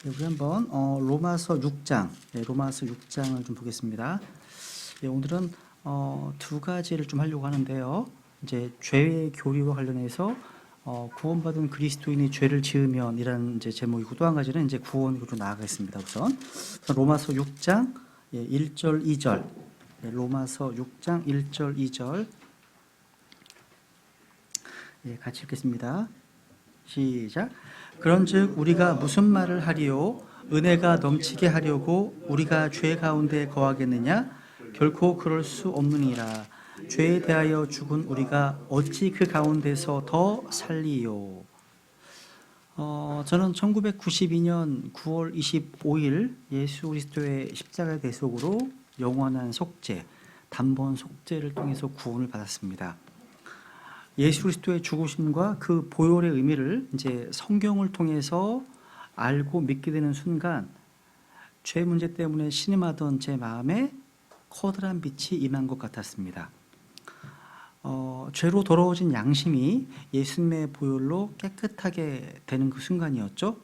우리 한번 로마서 6장, 로마서 6장을 좀 보겠습니다. 오늘은 두 가지를 좀 하려고 하는데요. 이제 죄의 교리와 관련해서 구원받은 그리스도인이 죄를 지으면이라는 이제 제목이고, 또 한 가지는 이제 구원으로 나아가겠습니다. 우선 로마서 6장 1절 2절, 로마서 6장 1절 2절 같이 읽겠습니다. 시작. 그런즉 우리가 무슨 말을 하리요? 은혜가 넘치게 하려고 우리가 죄 가운데 거하겠느냐? 결코 그럴 수 없느니라. 죄에 대하여 죽은 우리가 어찌 그 가운데서 더 살리요? 저는 1992년 9월 25일 예수 그리스도의 십자가 대속으로 영원한 속죄, 단번 속죄를 통해서 구원을 받았습니다. 예수 그리스도의 죽으심과 그 보혈의 의미를 이제 성경을 통해서 알고 믿게 되는 순간, 죄 문제 때문에 신음하던 제 마음에 커다란 빛이 임한 것 같았습니다. 죄로 더러워진 양심이 예수님의 보혈로 깨끗하게 되는 그 순간이었죠.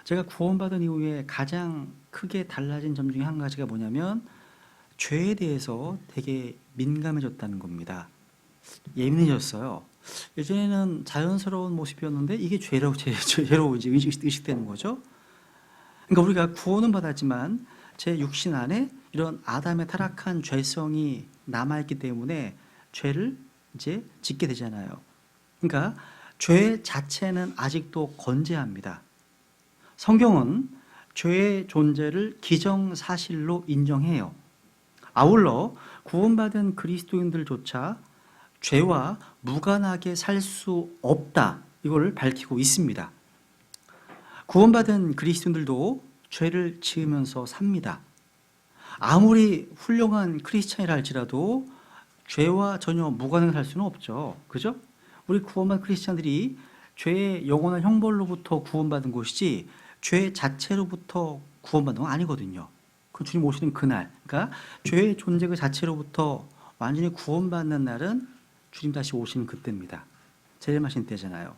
제가 구원받은 이후에 가장 크게 달라진 점 중에 한 가지가 뭐냐면, 죄에 대해서 되게 민감해졌다는 겁니다. 예민해졌어요. 예전에는 자연스러운 모습이었는데 이게 죄로 이제 의식되는 거죠. 그러니까 우리가 구원은 받았지만 제 육신 안에 이런 아담의 타락한 죄성이 남아있기 때문에 죄를 이제 짓게 되잖아요. 그러니까 죄 자체는 아직도 건재합니다. 성경은 죄의 존재를 기정사실로 인정해요. 아울러 구원받은 그리스도인들조차 죄와 무관하게 살 수 없다, 이걸 밝히고 있습니다. 구원받은 그리스도인들도 죄를 지으면서 삽니다. 아무리 훌륭한 크리스찬이라 할지라도 죄와 전혀 무관하게 살 수는 없죠. 그죠? 우리 구원받은 크리스찬들이 죄의 영원한 형벌로부터 구원받은 것이지 죄 자체로부터 구원받은 건 아니거든요. 그 주님 오시는 그날, 그러니까 죄의 존재 그 자체로부터 완전히 구원받는 날은 주님 다시 오시는 그때입니다. 재림하신 때잖아요.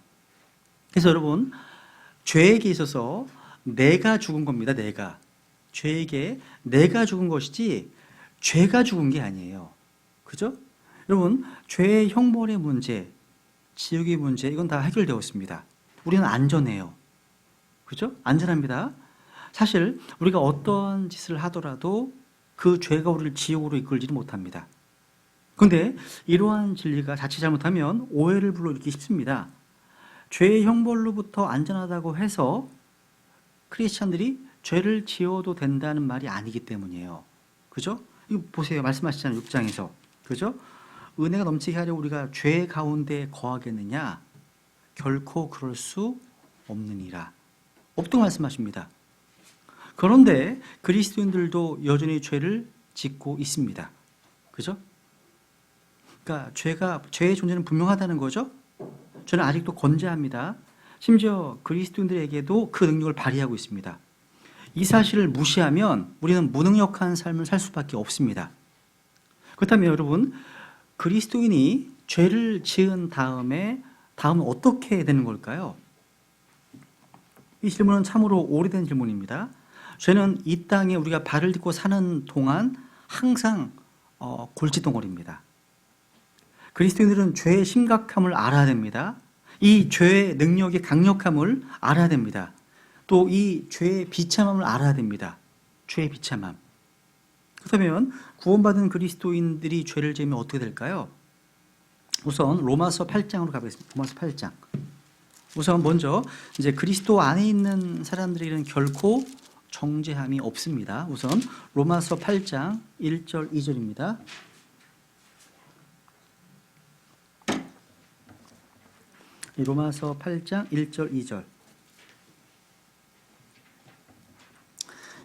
그래서 여러분, 죄에게 있어서 내가 죽은 겁니다. 죄에게 내가 죽은 것이지 죄가 죽은 게 아니에요. 그죠? 여러분, 죄의 형벌의 문제, 지옥의 문제, 이건 다 해결되었습니다. 우리는 안전해요. 그죠? 안전합니다. 사실 우리가 어떤 짓을 하더라도 그 죄가 우리를 지옥으로 이끌지는 못합니다. 그런데 이러한 진리가 자칫 잘못하면 오해를 불러일으키기 쉽습니다. 죄의 형벌로부터 안전하다고 해서 크리스찬들이 죄를 지어도 된다는 말이 아니기 때문이에요. 그죠? 이거 보세요. 말씀하시잖아요. 6장에서. 그죠? 은혜가 넘치게 하려 우리가 죄 가운데 거하겠느냐? 결코 그럴 수 없느니라. 없다고 말씀하십니다. 그런데 그리스도인들도 여전히 죄를 짓고 있습니다. 그죠? 그러니까 죄의 존재는 분명하다는 거죠. 죄는 아직도 건재합니다. 심지어 그리스도인들에게도 그 능력을 발휘하고 있습니다. 이 사실을 무시하면 우리는 무능력한 삶을 살 수밖에 없습니다. 그렇다면 여러분, 그리스도인이 죄를 지은 다음은 어떻게 되는 걸까요? 이 질문은 참으로 오래된 질문입니다. 죄는 이 땅에 우리가 발을 딛고 사는 동안 항상 골칫덩어리입니다. 그리스도인들은 죄의 심각함을 알아야 됩니다. 이 죄의 능력의 강력함을 알아야 됩니다. 또 이 죄의 비참함을 알아야 됩니다. 죄의 비참함. 그렇다면 구원받은 그리스도인들이 죄를 지으면 어떻게 될까요? 우선 로마서 8장으로 가보겠습니다. 로마서 8장. 우선 먼저 이제 그리스도 안에 있는 사람들에게는 결코 정죄함이 없습니다. 우선 로마서 8장 1절 2절입니다. 로마서 8장 1절 2절.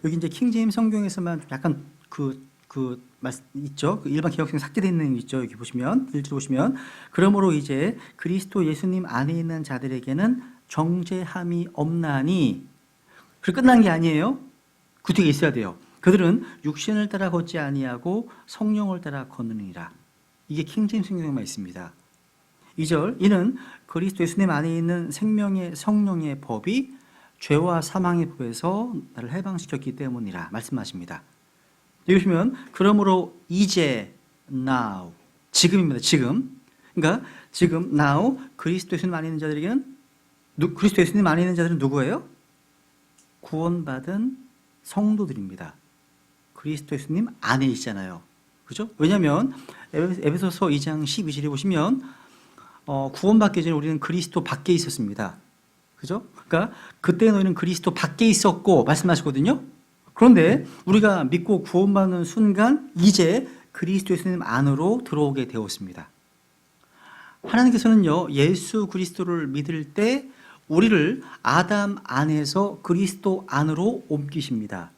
여기 이제 킹제임스 성경에서만 약간 말씀 있죠. 그 일반 개혁성에 삭제되어 있는 거 있죠. 여기 보시면 1절 보시면, 그러므로 이제 그리스도 예수님 안에 있는 자들에게는 정죄함이 없나니. 그리고 끝난 게 아니에요. 그 뒤에 있어야 돼요. 그들은 육신을 따라 걷지 아니하고 성령을 따라 걷느니라. 이게 킹제임스 성경에만 있습니다. 2절, 이는 그리스도 예수님 안에 있는 생명의 성령의 법이 죄와 사망의 법에서 나를 해방시켰기 때문이라 말씀하십니다. 여기 보시면 그러므로 이제 now 지금입니다. 지금. 그러니까 지금 now 그리스도 예수님 안에 있는 자들에게는 그리스도 예수님 안에 있는 자들은 누구예요? 구원받은 성도들입니다. 그리스도 예수님 안에 있잖아요. 그죠? 왜냐하면 에베소서 2장 12절에 보시면 구원받기 전에 우리는 그리스도 밖에 있었습니다. 그죠? 그러니까 그때 너희는 그리스도 밖에 있었고 말씀하시거든요. 그런데 우리가 믿고 구원받는 순간 이제 그리스도 예수님 안으로 들어오게 되었습니다. 하나님께서는요, 예수 그리스도를 믿을 때 우리를 아담 안에서 그리스도 안으로 옮기십니다.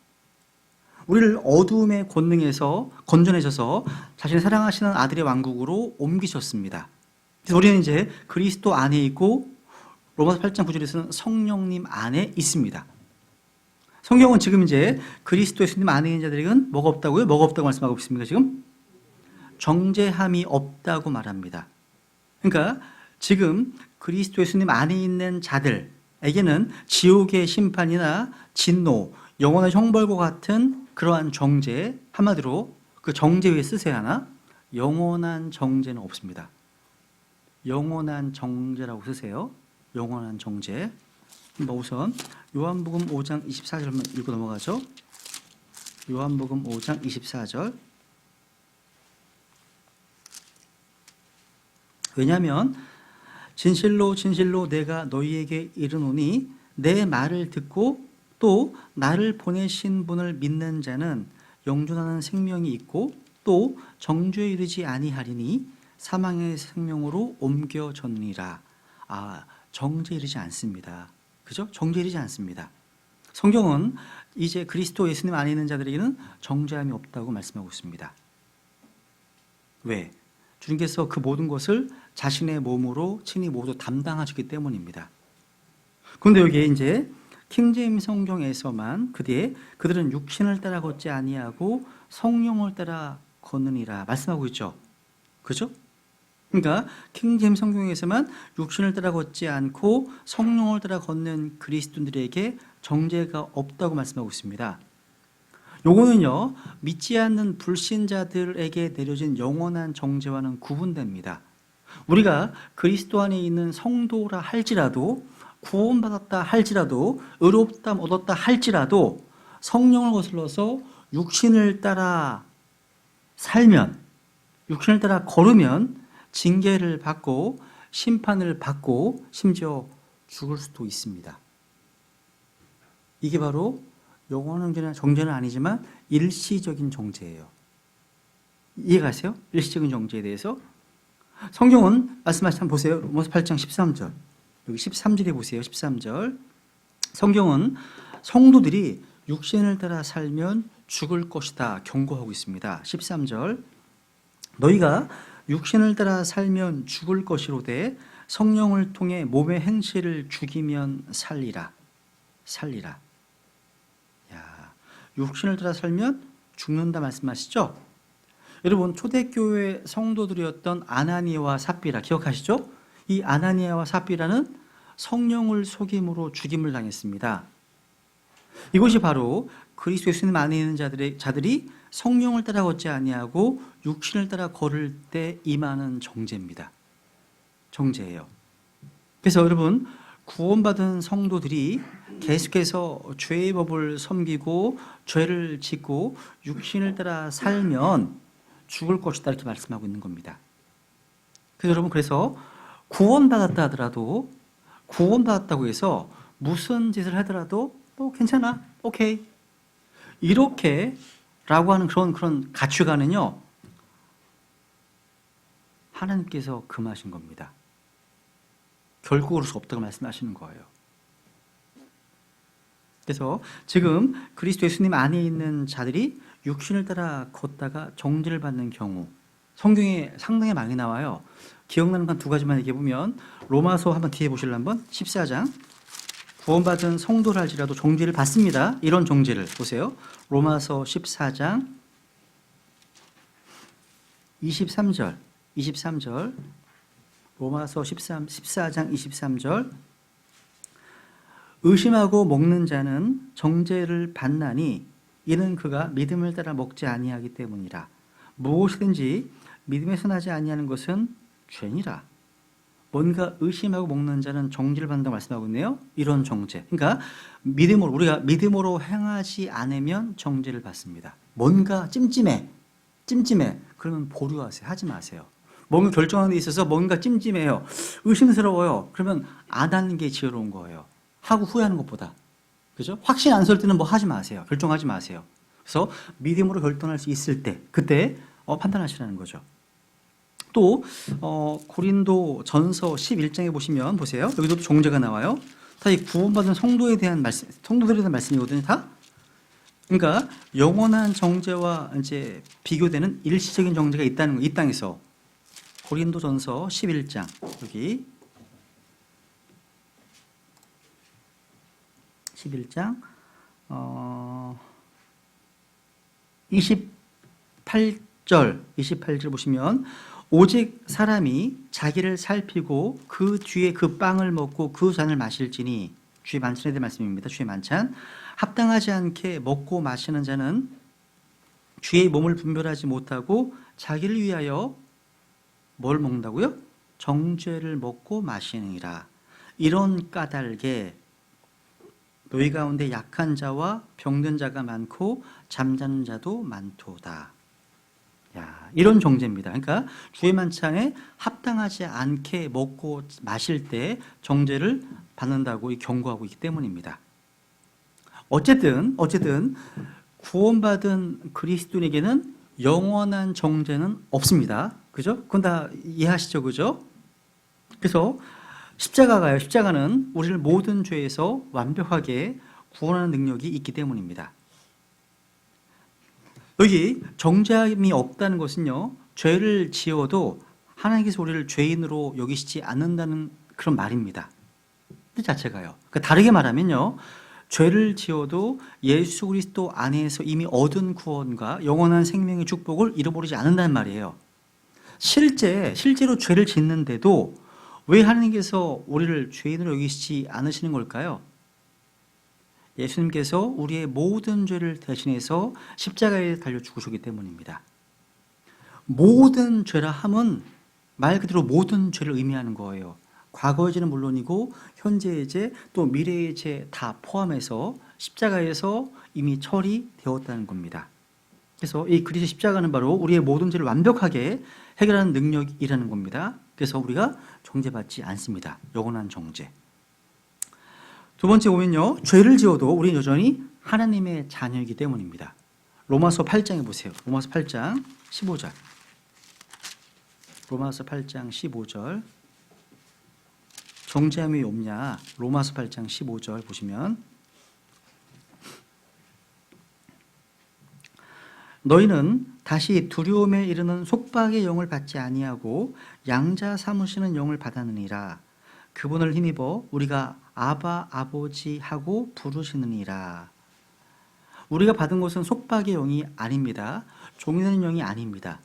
우리를 어두움의 권능에서 건져내셔서 자신의 사랑하시는 아들의 왕국으로 옮기셨습니다. 그래서 우리는 이제 그리스도 안에 있고 로마서 8장 9절에서는 성령님 안에 있습니다. 성경은 지금 이제 그리스도 예수님 안에 있는 자들에게는 뭐가 없다고요? 뭐가 없다고 말씀하고 있습니까? 지금 정죄함이 없다고 말합니다. 그러니까 지금 그리스도 예수님 안에 있는 자들에게는 지옥의 심판이나 진노, 영원한 형벌과 같은 그러한 정죄, 한마디로 그 정죄 위에 쓰세요 하나? 영원한 정죄는 없습니다. 영원한 정죄라고 쓰세요. 영원한 정죄. 우선 요한복음 5장 24절 한번 읽고 넘어가죠. 요한복음 5장 24절. 왜냐하면 진실로 진실로 내가 너희에게 이르노니 내 말을 듣고 또 나를 보내신 분을 믿는 자는 영존하는 생명이 있고 또 정죄에 이르지 아니하리니 사망의 생명으로 옮겨졌느니라. 정죄에 이르지 않습니다. 그죠? 정죄에 이르지 않습니다. 성경은 이제 그리스도 예수님 안에 있는 자들에게는 정죄함이 없다고 말씀하고 있습니다. 왜? 주님께서 그 모든 것을 자신의 몸으로 친히 모두 담당하셨기 때문입니다. 그런데 여기에 이제 킹제임스 성경에서만 그 뒤에 그들은 육신을 따라 걷지 아니하고 성령을 따라 걷느니라 말씀하고 있죠. 그죠? 그러니까 킹제임스 성경에서만 육신을 따라 걷지 않고 성령을 따라 걷는 그리스도인들에게 정죄가 없다고 말씀하고 있습니다. 요거는요, 믿지 않는 불신자들에게 내려진 영원한 정죄와는 구분됩니다. 우리가 그리스도 안에 있는 성도라 할지라도 구원받았다 할지라도 의롭다함 얻었다 할지라도 성령을 거슬러서 육신을 따라 살면, 육신을 따라 걸으면 징계를 받고 심판을 받고 심지어 죽을 수도 있습니다. 이게 바로 영원한 정죄는 아니지만 일시적인 정죄예요. 이해가세요? 일시적인 정죄에 대해서 성경은 말씀하신 한번 보세요. 로마서 8장 13절. 여기 13절에 보세요. 13절. 성경은 성도들이 육신을 따라 살면 죽을 것이다 경고하고 있습니다. 13절. 너희가 육신을 따라 살면 죽을 것이로되 성령을 통해 몸의 행실을 죽이면 살리라. 살리라. 야, 육신을 따라 살면 죽는다 말씀하시죠? 여러분 초대교회 성도들이었던 아나니아와 삽비라 기억하시죠? 이 아나니아와 삽비라는 성령을 속임으로 죽임을 당했습니다. 이것이 바로 그리스도 예수님 안에 있는 자들이 성령을 따라 걷지 아니하고 육신을 따라 걸을 때 임하는 정죄입니다. 정죄예요. 그래서 여러분 구원받은 성도들이 계속해서 죄의 법을 섬기고 죄를 짓고 육신을 따라 살면 죽을 것이다 이렇게 말씀하고 있는 겁니다. 그래서 여러분 그래서 구원받았다 하더라도 구원받았다고 해서 무슨 짓을 하더라도 괜찮아, 오케이 이렇게 라고 하는 그런 가치관은요 하나님께서 금하신 겁니다. 결코 그럴 수 없다고 말씀하시는 거예요. 그래서 지금 그리스도 예수님 안에 있는 자들이 육신을 따라 걷다가 정죄를 받는 경우 성경에 상당히 많이 나와요. 기억나는 건 두 가지만 얘기해 보면 로마서 한번 뒤에 보실래 한번 14장 구원받은 성도를 할지라도 정죄를 받습니다. 이런 정죄를 보세요. 로마서 14장 23절 로마서 14장 23절 의심하고 먹는 자는 정죄를 받나니 이는 그가 믿음을 따라 먹지 아니하기 때문이라. 무엇이든지 믿음에서 나지 아니하는 것은 죄니라. 뭔가 의심하고 먹는 자는 정죄를 받는다고 말씀하고 있네요. 이런 정죄. 그러니까 믿음으로, 우리가 믿음으로 행하지 않으면 정죄를 받습니다. 뭔가 찜찜해. 그러면 보류하세요. 하지 마세요. 뭔가 결정하는 데 있어서 뭔가 찜찜해요. 의심스러워요. 그러면 안 하는 게 지혜로운 거예요. 하고 후회하는 것보다. 그죠? 확신 안 설 때는 뭐 하지 마세요. 결정하지 마세요. 그래서 믿음으로 결정할 수 있을 때, 그때 판단하시라는 거죠. 또 고린도 전서 11장에 보시면 보세요. 여기도 정죄가 나와요. 다 이 구원받은 성도에 대한 말씀, 성도들에 대한 말씀이거든요. 다. 그러니까 영원한 정죄와 이제 비교되는 일시적인 정죄가 있다는 거, 이 땅에서. 고린도 전서 11장 여기 11장 28절 보시면 오직 사람이 자기를 살피고 그 뒤에 그 빵을 먹고 그 잔을 마실지니, 주의 만찬에 대한 말씀입니다. 주의 만찬. 합당하지 않게 먹고 마시는 자는 주의 몸을 분별하지 못하고 자기를 위하여 뭘 먹는다고요? 정죄를 먹고 마시느니라. 이런 까닭에 너희 가운데 약한 자와 병든 자가 많고 잠자는 자도 많도다. 야, 이런 정죄입니다. 그러니까 주의 만찬에 합당하지 않게 먹고 마실 때 정죄를 받는다고 경고하고 있기 때문입니다. 어쨌든 구원받은 그리스도인에게는 영원한 정죄는 없습니다. 그죠? 그건 다 이해하시죠? 그죠? 그래서 십자가는 우리를 모든 죄에서 완벽하게 구원하는 능력이 있기 때문입니다. 여기 정죄함이 없다는 것은요, 죄를 지어도 하나님께서 우리를 죄인으로 여기시지 않는다는 그런 말입니다. 뜻 자체가요. 그러니까 다르게 말하면요, 죄를 지어도 예수 그리스도 안에서 이미 얻은 구원과 영원한 생명의 축복을 잃어버리지 않는다는 말이에요. 실제로 죄를 짓는데도 왜 하나님께서 우리를 죄인으로 여기시지 않으시는 걸까요? 예수님께서 우리의 모든 죄를 대신해서 십자가에 달려 죽으셨기 때문입니다. 모든 죄라 함은 말 그대로 모든 죄를 의미하는 거예요. 과거의 죄는 물론이고 현재의 죄, 또 미래의 죄 다 포함해서 십자가에서 이미 처리되었다는 겁니다. 그래서 이 그리스도 십자가는 바로 우리의 모든 죄를 완벽하게 해결하는 능력이라는 겁니다. 그래서 우리가 정죄받지 않습니다. 영원한 정죄. 두 번째 보면요, 죄를 지어도 우리는 여전히 하나님의 자녀이기 때문입니다. 로마서 8장에 보세요. 로마서 8장 15절. 로마서 8장 15절. 정죄함이 없냐? 로마서 8장 15절 보시면, 너희는 다시 두려움에 이르는 속박의 영을 받지 아니하고 양자 삼으시는 영을 받았느니라. 그분을 힘입어 우리가 아바 아버지 하고 부르시느니라. 우리가 받은 것은 속박의 영이 아닙니다. 종이되는 영이 아닙니다.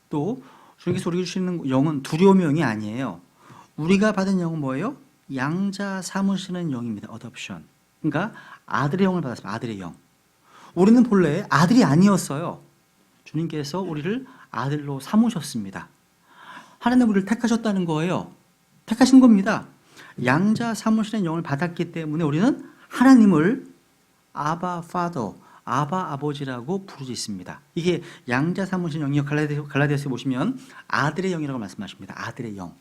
또 주님께서 우리에게 주시는 영은 두려움의 영이 아니에요. 우리가 받은 영은 뭐예요? 양자 삼으시는 영입니다. 어댑션. 그러니까 아들의 영을 받았습니다. 아들의 영. 우리는 본래 아들이 아니었어요. 주님께서 우리를 아들로 삼으셨습니다. 하나님 우리를 택하셨다는 거예요. 택하신 겁니다. 양자 삼으시는 영을 받았기 때문에 우리는 하나님을 아바 파더, 아바 아버지라고 부를 수 있습니다. 이게 양자 삼으시는 영이요. 갈라디아서에 보시면 아들의 영이라고 말씀하십니다. 아들의 영.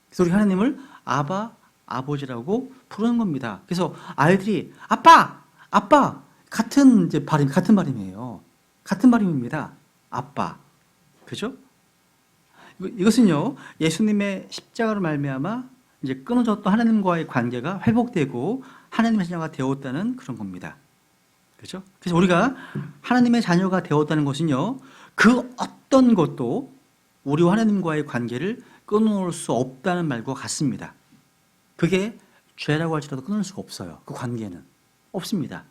그래서 우리 하나님을 아바 아버지라고 부르는 겁니다. 그래서 아이들이 아빠 같은 발음이에요. 같은 발음입니다. 아빠. 그죠? 이것은요, 예수님의 십자가로 말미암아 이제 끊어졌던 하나님과의 관계가 회복되고 하나님의 자녀가 되었다는 그런 겁니다. 그죠? 그래서 우리가 하나님의 자녀가 되었다는 것은요, 그 어떤 것도 우리와 하나님과의 관계를 끊어놓을 수 없다는 말과 같습니다. 그게 죄라고 할지라도 끊을 수가 없어요. 그 관계는 없습니다.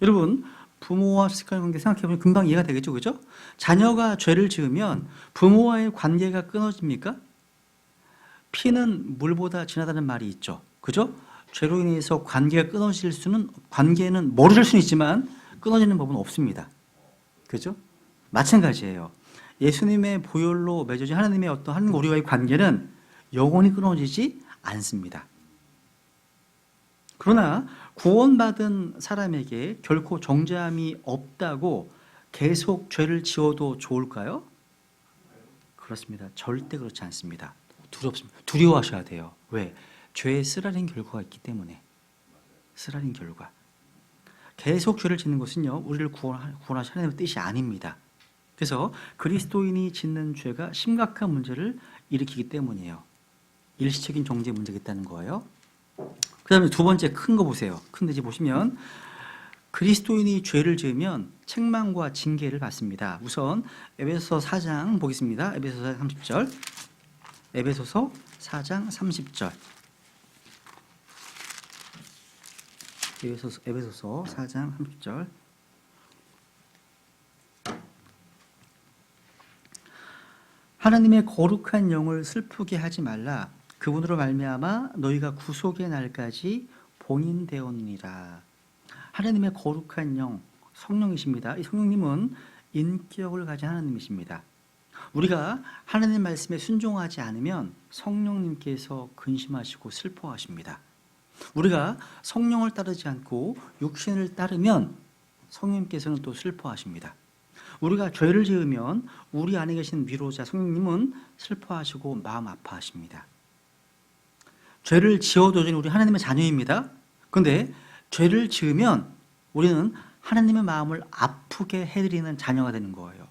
여러분, 부모와 자식과의 관계 생각해보면 금방 이해가 되겠죠, 그죠? 자녀가 죄를 지으면 부모와의 관계가 끊어집니까? 피는 물보다 진하다는 말이 있죠, 그죠? 죄로 인해서 관계는 멀어질 수는 있지만 끊어지는 법은 없습니다. 그죠? 마찬가지예요. 예수님의 보혈로 맺어진 하나님의 어떠한 우리와의 관계는 영원히 끊어지지 않습니다. 그러나 구원받은 사람에게 결코 정죄함이 없다고 계속 죄를 지어도 좋을까요? 그렇습니다. 절대 그렇지 않습니다. 두렵습니다. 두려워하셔야 돼요. 왜? 죄의 쓰라린 결과가 있기 때문에. 쓰라린 결과. 계속 죄를 짓는 것은요, 우리를 구원하신 하나님의 뜻이 아닙니다. 그래서 그리스도인이 짓는 죄가 심각한 문제를 일으키기 때문이에요. 일시적인 정죄 문제가 있다는 거예요. 그 다음에 두 번째 큰 거 보세요. 큰 데지 보시면 그리스도인이 죄를 지으면 책망과 징계를 받습니다. 우선 에베소서 4장 보겠습니다. 에베소서 30절. 에베소서 4장 30절. 에베소서 4장 30절. 하나님의 거룩한 영을 슬프게 하지 말라. 그분으로 말미암아 너희가 구속의 날까지 봉인되었느니라. 하나님의 거룩한 영, 성령이십니다. 이 성령님은 인격을 가진 하나님이십니다. 우리가 하나님 말씀에 순종하지 않으면 성령님께서 근심하시고 슬퍼하십니다. 우리가 성령을 따르지 않고 육신을 따르면 성령님께서는 또 슬퍼하십니다. 우리가 죄를 지으면 우리 안에 계신 위로자 성령님은 슬퍼하시고 마음 아파하십니다. 죄를 지어도 우리 하나님의 자녀입니다. 그런데 죄를 지으면 우리는 하나님의 마음을 아프게 해드리는 자녀가 되는 거예요.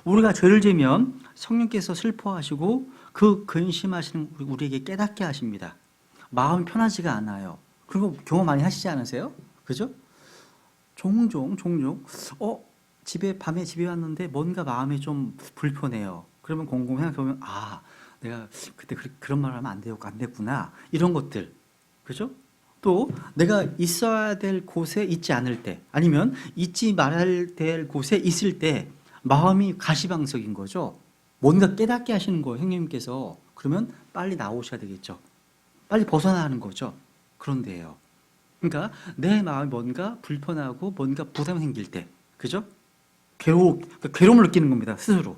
우리가 죄를 지으면 성령께서 슬퍼하시고 그 근심하시는 우리에게 깨닫게 하십니다. 마음이 편하지가 않아요. 그리고 경험 많이 하시지 않으세요? 그죠? 종종 밤에 집에 왔는데 뭔가 마음이 좀 불편해요. 그러면 곰곰 생각해보면 내가 그때 그런 말을 하면 안 됐구나. 이런 것들. 그죠? 또 내가 있어야 될 곳에 있지 않을 때 아니면 있지 말아야 될 곳에 있을 때 마음이 가시방석인 거죠. 뭔가 깨닫게 하시는 거예요. 형님께서. 그러면 빨리 나오셔야 되겠죠. 빨리 벗어나야 하는 거죠. 그런데요. 그러니까 내 마음이 뭔가 불편하고 뭔가 부담이 생길 때 그죠? 괴로움을 느끼는 겁니다. 스스로.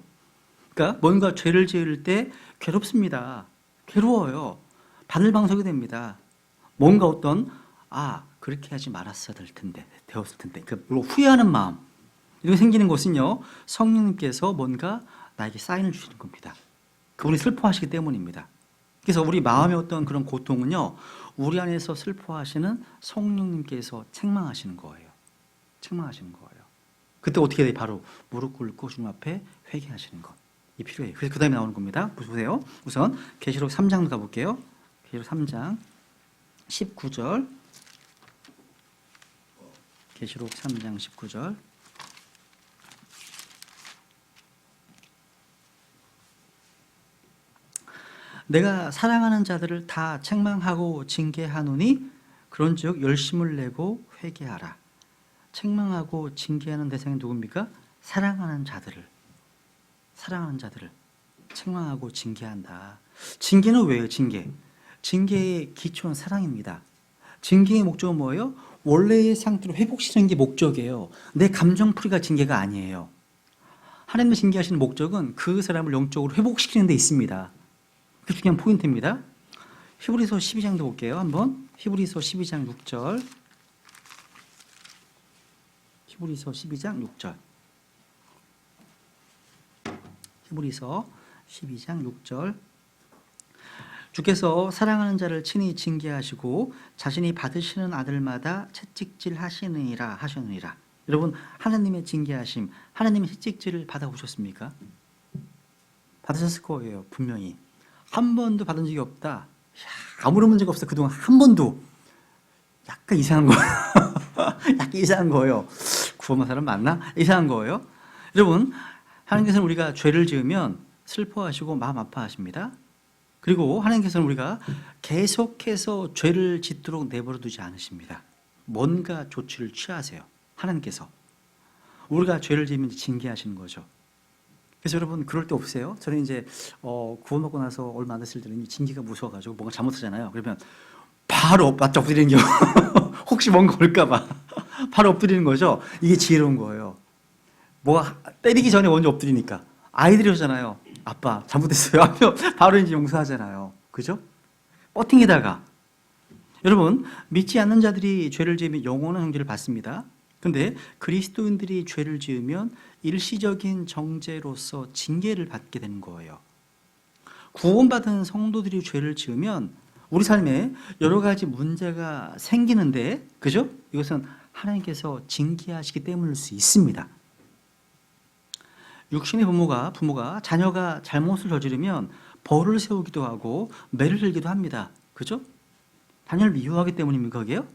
그러니까 뭔가 죄를 지을 때 괴롭습니다. 괴로워요. 바늘방석이 됩니다. 뭔가 그렇게 하지 말았어야 되었을 텐데 후회하는 마음 이렇게 생기는 것은요 성령님께서 뭔가 나에게 사인을 주시는 겁니다. 그분이 슬퍼하시기 때문입니다. 그래서 우리 마음의 어떤 그런 고통은요 우리 안에서 슬퍼하시는 성령님께서 책망하시는 거예요. 책망하시는 거예요. 그때 어떻게 돼요? 바로 무릎 꿇고 주님 앞에 회개하시는 것. 이 필요해요. 그래서 그 다음에 나오는 겁니다. 보세요. 우선 계시록 3장 가볼게요. 계시록 3장 19절. 계시록 3장 19절. 내가 사랑하는 자들을 다 책망하고 징계하노니 그런즉 열심을 내고 회개하라. 책망하고 징계하는 대상이 누굽니까? 사랑하는 자들을 책망하고 징계한다. 징계는 왜요? 징계의 기초는 사랑입니다. 징계의 목적은 뭐예요? 원래의 상태로 회복시키는 게 목적이에요. 내 감정풀이가 징계가 아니에요. 하나님의 징계하시는 목적은 그 사람을 영적으로 회복시키는 데 있습니다. 그게 중요한 포인트입니다. 히브리서 12장도 볼게요. 한번 히브리서 12장 6절. 히브리서 12장 6절. 히브리서 12장 6절. 주께서 사랑하는 자를 친히 징계하시고 자신이 받으시는 아들마다 채찍질 하시느니라 하셨느니라. 여러분 하나님의 징계하심, 하나님의 채찍질을 받아보셨습니까? 받으셨을 거예요. 분명히. 한 번도 받은 적이 없다. 아무런 문제가 없어. 그동안 한 번도. 약간 이상한 거예요. 약간 이상한 거예요. 구원받은 사람 맞나? 이상한 거예요. 여러분 하나님께서는 우리가 죄를 지으면 슬퍼하시고 마음 아파하십니다. 그리고 하나님께서는 우리가 계속해서 죄를 짓도록 내버려 두지 않으십니다. 뭔가 조치를 취하세요. 하나님께서. 우리가 죄를 지으면 징계하시는 거죠. 그래서 여러분 그럴 때 없으세요? 저는 이제 구원받고 나서 얼마 안 됐을 때는 징계가 무서워가지고 뭔가 잘못하잖아요. 그러면 바로 맞죠? 엎드리는 경우. 혹시 뭔가 올까봐. 바로 엎드리는 거죠. 이게 지혜로운 거예요. 뭐가 때리기 전에 먼저 엎드리니까. 아이들이 오잖아요. 아빠 잘못했어요 하면 바로 이제 용서하잖아요. 그죠? 버팅에다가 여러분 믿지 않는 자들이 죄를 지으면 영원한 형제를 받습니다. 근데 그리스도인들이 죄를 지으면 일시적인 정죄로서 징계를 받게 되는 거예요. 구원받은 성도들이 죄를 지으면 우리 삶에 여러 가지 문제가 생기는데, 그죠? 이것은 하나님께서 징계하시기 때문일 수 있습니다. 육신의 부모가 자녀가 잘못을 저지르면 벌을 세우기도 하고 매를 들기도 합니다. 그죠? 자녀를 미워하기 때문입니까, 그게요?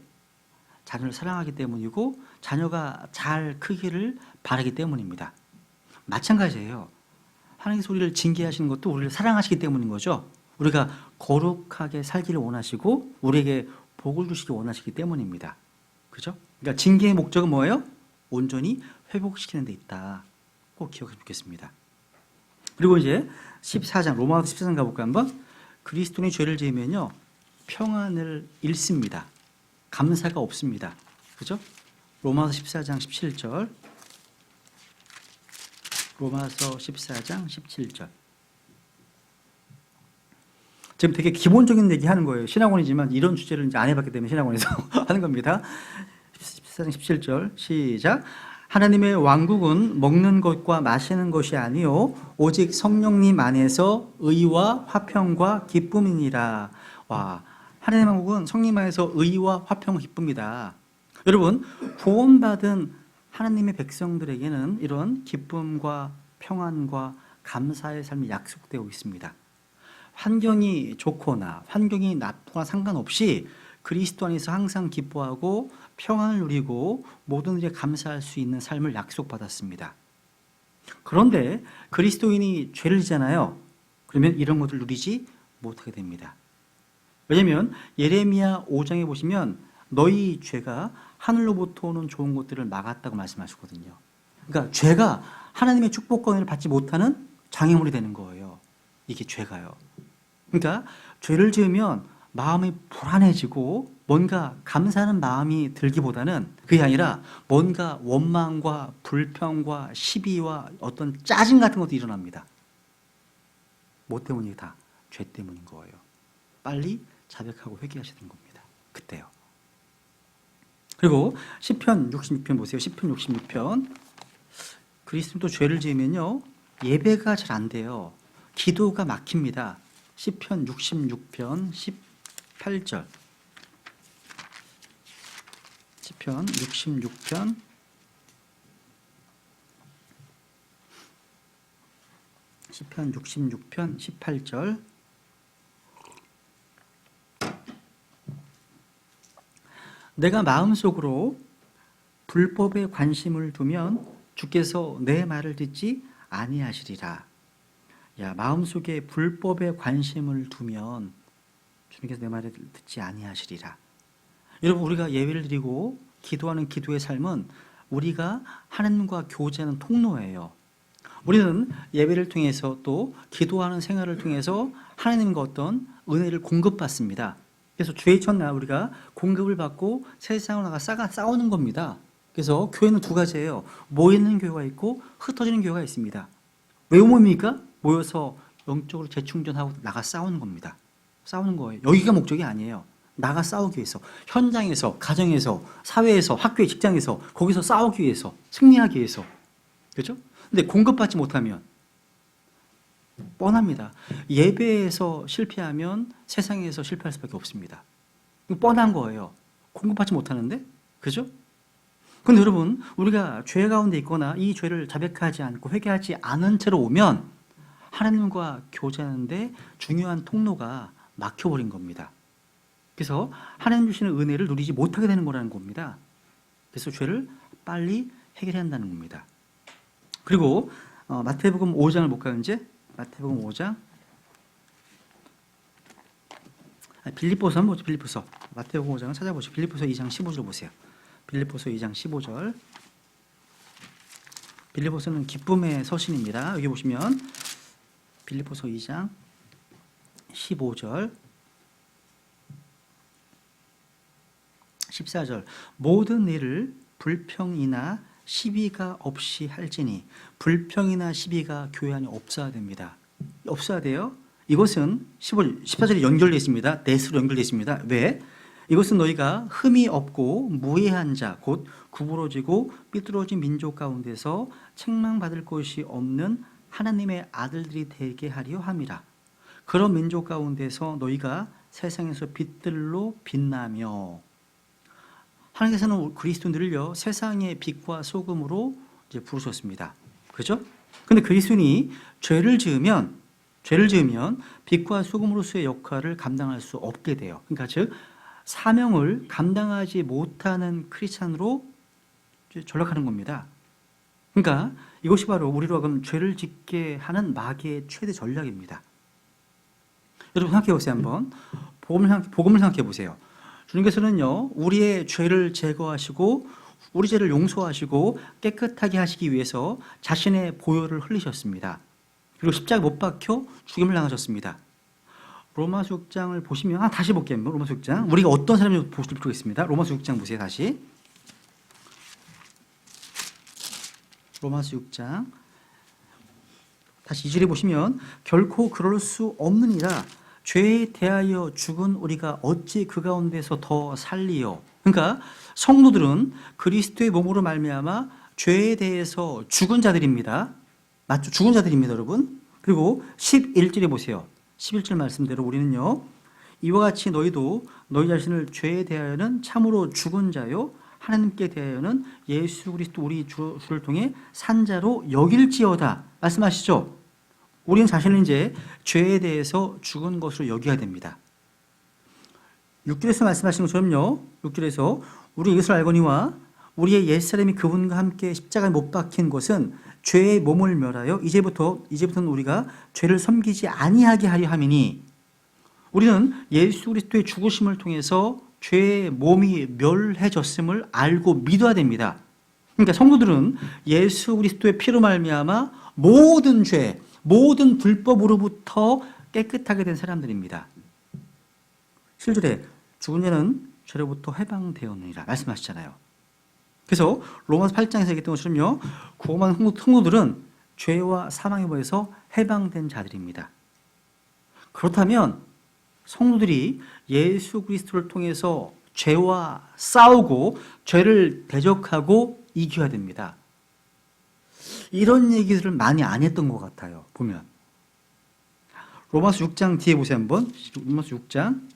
자녀를 사랑하기 때문이고 자녀가 잘 크기를 바라기 때문입니다. 마찬가지예요. 하나님께서 우리를 징계하시는 것도 우리를 사랑하시기 때문인 거죠. 우리가 거룩하게 살기를 원하시고 우리에게 복을 주시기 원하시기 때문입니다. 그죠? 그러니까 징계의 목적은 뭐예요? 온전히 회복시키는 데 있다. 꼭 기억해 주겠습니다. 그리고 이제 14장, 로마서 14장 가볼까요, 한번? 그리스도인이 죄를 지으면요, 평안을 잃습니다. 감사가 없습니다. 그죠? 로마서 14장 17절. 로마서 14장 17절. 지금 되게 기본적인 얘기 하는 거예요. 신학원이지만 이런 주제를 이제 안 해봤기 때문에 신학원에서 하는 겁니다. 14장 17절 시작. 하나님의 왕국은 먹는 것과 마시는 것이 아니요 오직 성령님 안에서 의와 화평과 기쁨이니라. 와, 하나님의 왕국은 성령 안에서 의와 화평과 기쁨이다. 여러분, 구원받은 하나님의 백성들에게는 이런 기쁨과 평안과 감사의 삶이 약속되어 있습니다. 환경이 좋거나 환경이 나쁘거나 상관없이 그리스도 안에서 항상 기뻐하고 평안을 누리고 모든 일에 감사할 수 있는 삶을 약속받았습니다. 그런데 그리스도인이 죄를 지잖아요. 그러면 이런 것들 누리지 못하게 됩니다. 왜냐하면 예레미야 5장에 보시면 너희 죄가 하늘로부터 오는 좋은 것들을 막았다고 말씀하시거든요. 그러니까 죄가 하나님의 축복권을 받지 못하는 장애물이 되는 거예요. 이게 죄가요. 그러니까 죄를 지으면 마음이 불안해지고 뭔가 감사하는 마음이 들기보다는 그게 아니라 뭔가 원망과 불평과 시비와 어떤 짜증 같은 것도 일어납니다. 뭐 때문이에요? 다 죄 때문인 거예요. 빨리 자백하고 회개하시는 겁니다. 그때요. 그리고 시편 66편 보세요. 시편 66편. 그리스도도 죄를 지으면요, 예배가 잘 안 돼요. 기도가 막힙니다. 시편 66편 18절. 시편 66편 18절. 내가 마음속으로 불법에 관심을 두면 주께서 내 말을 듣지 아니하시리라. 야, 마음속에 불법에 관심을 두면 주님께서 내 말을 듣지 아니하시리라. 여러분, 우리가 예배를 드리고 기도하는 기도의 삶은 우리가 하나님과 교제하는 통로예요. 우리는 예배를 통해서 또 기도하는 생활을 통해서 하나님과 어떤 은혜를 공급받습니다. 그래서 주의 첫날 우리가 공급을 받고 세상으로 나가 싸우는 겁니다. 그래서 교회는 두 가지예요. 모이는 교회가 있고 흩어지는 교회가 있습니다. 왜 모입니까? 모여서 영적으로 재충전하고 나가 싸우는 겁니다. 싸우는 거예요. 여기가 목적이 아니에요. 나가 싸우기 위해서, 현장에서, 가정에서, 사회에서, 학교에, 직장에서, 거기서 싸우기 위해서, 승리하기 위해서. 그렇죠? 근데 공급받지 못하면 뻔합니다. 예배에서 실패하면 세상에서 실패할 수밖에 없습니다. 뻔한 거예요. 공급받지 못하는데, 그죠? 근데 여러분, 우리가 죄 가운데 있거나 이 죄를 자백하지 않고 회개하지 않은 채로 오면 하나님과 교제하는데 중요한 통로가 막혀버린 겁니다. 그래서 하나님 주시는 은혜를 누리지 못하게 되는 거라는 겁니다. 그래서 죄를 빨리 해결해야 한다는 겁니다. 그리고 마태복음 5장을 볼까요, 이제? 마태복음 5장. 빌립보서 한번 보죠. 빌립보서. 마태복음 5장을 찾아보시죠. 빌립보서 2장 15절 보세요. 빌립보서 2장 15절. 빌립보서는 기쁨의 서신입니다. 여기 보시면 빌립보서 2장 15절. 14절 모든 일을 불평이나 시비가 없이 할지니 불평이나 시비가 교회 안에 없어야 됩니다. 없어야 돼요. 이것은 14절에 연결되어 있습니다. 넷으로 연결되어 있습니다. 왜? 이것은 너희가 흠이 없고 무해한 자, 곧 구부러지고 삐뚤어진 민족 가운데서 책망받을 것이 없는 하나님의 아들들이 되게 하려 함이라. 그런 민족 가운데서 너희가 세상에서 빛들로 빛나며. 하나님께서는 그리스도인들을요 세상의 빛과 소금으로 이제 부르셨습니다. 그죠? 근데 그리스도인이 죄를 지으면 빛과 소금으로서의 역할을 감당할 수 없게 돼요. 그러니까 즉 사명을 감당하지 못하는 크리스찬으로 전락하는 겁니다. 그러니까 이것이 바로 우리로 하여금 죄를 짓게 하는 마귀의 최대 전략입니다. 여러분 생각해 보세요. 한번 복음을 생각해 보세요. 주님께서는요 우리의 죄를 제거하시고 우리 죄를 용서하시고 깨끗하게 하시기 위해서 자신의 보혈을 흘리셨습니다. 그리고 십자가에 못 박혀 죽임을 당하셨습니다. 로마서 6장을 보시면 다시 볼게요. 로마서 6장 우리가 어떤 사람인지 보실 필요가 있습니다. 로마서 6장 보세요. 다시 로마서 6장 다시 2절에 보시면 결코 그럴 수 없느니라 죄에 대하여 죽은 우리가 어찌 그 가운데서 더 살리요. 그러니까 성도들은 그리스도의 몸으로 말미암아 죄에 대해서 죽은 자들입니다. 맞죠? 죽은 자들입니다, 여러분. 그리고 11절에 보세요. 11절 말씀대로 우리는요 이와 같이 너희도 너희 자신을 죄에 대하여는 참으로 죽은 자요 하나님께 대하여는 예수 그리스도 우리 주를 통해 산 자로 여길지어다 말씀하시죠. 우리는 자신을 이제 죄에 대해서 죽은 것으로 여겨야 됩니다. 6절에서 말씀하신 것처럼요 6절에서 우리 이것을 알거니와 우리의 옛사람이 그분과 함께 십자가에 못 박힌 것은 죄의 몸을 멸하여 이제부터는 우리가 죄를 섬기지 아니하게 하려 함이니 우리는 예수 그리스도의 죽으심을 통해서 죄의 몸이 멸해졌음을 알고 믿어야 됩니다. 그러니까 성도들은 예수 그리스도의 피로 말미암아 모든 죄, 모든 불법으로부터 깨끗하게 된 사람들입니다. 7절에 죽은 자는 죄로부터 해방되었느니라 말씀하시잖아요. 그래서 로마서 8장에서 얘기했던 것처럼요 구원받은 성도들은 죄와 사망의 법에서 해방된 자들입니다. 그렇다면 성도들이 예수 그리스도를 통해서 죄와 싸우고 죄를 대적하고 이겨야 됩니다. 이런 얘기들을 많이 안 했던 것 같아요. 보면 로마서 6장 뒤에 보세요. 한번 로마서 6장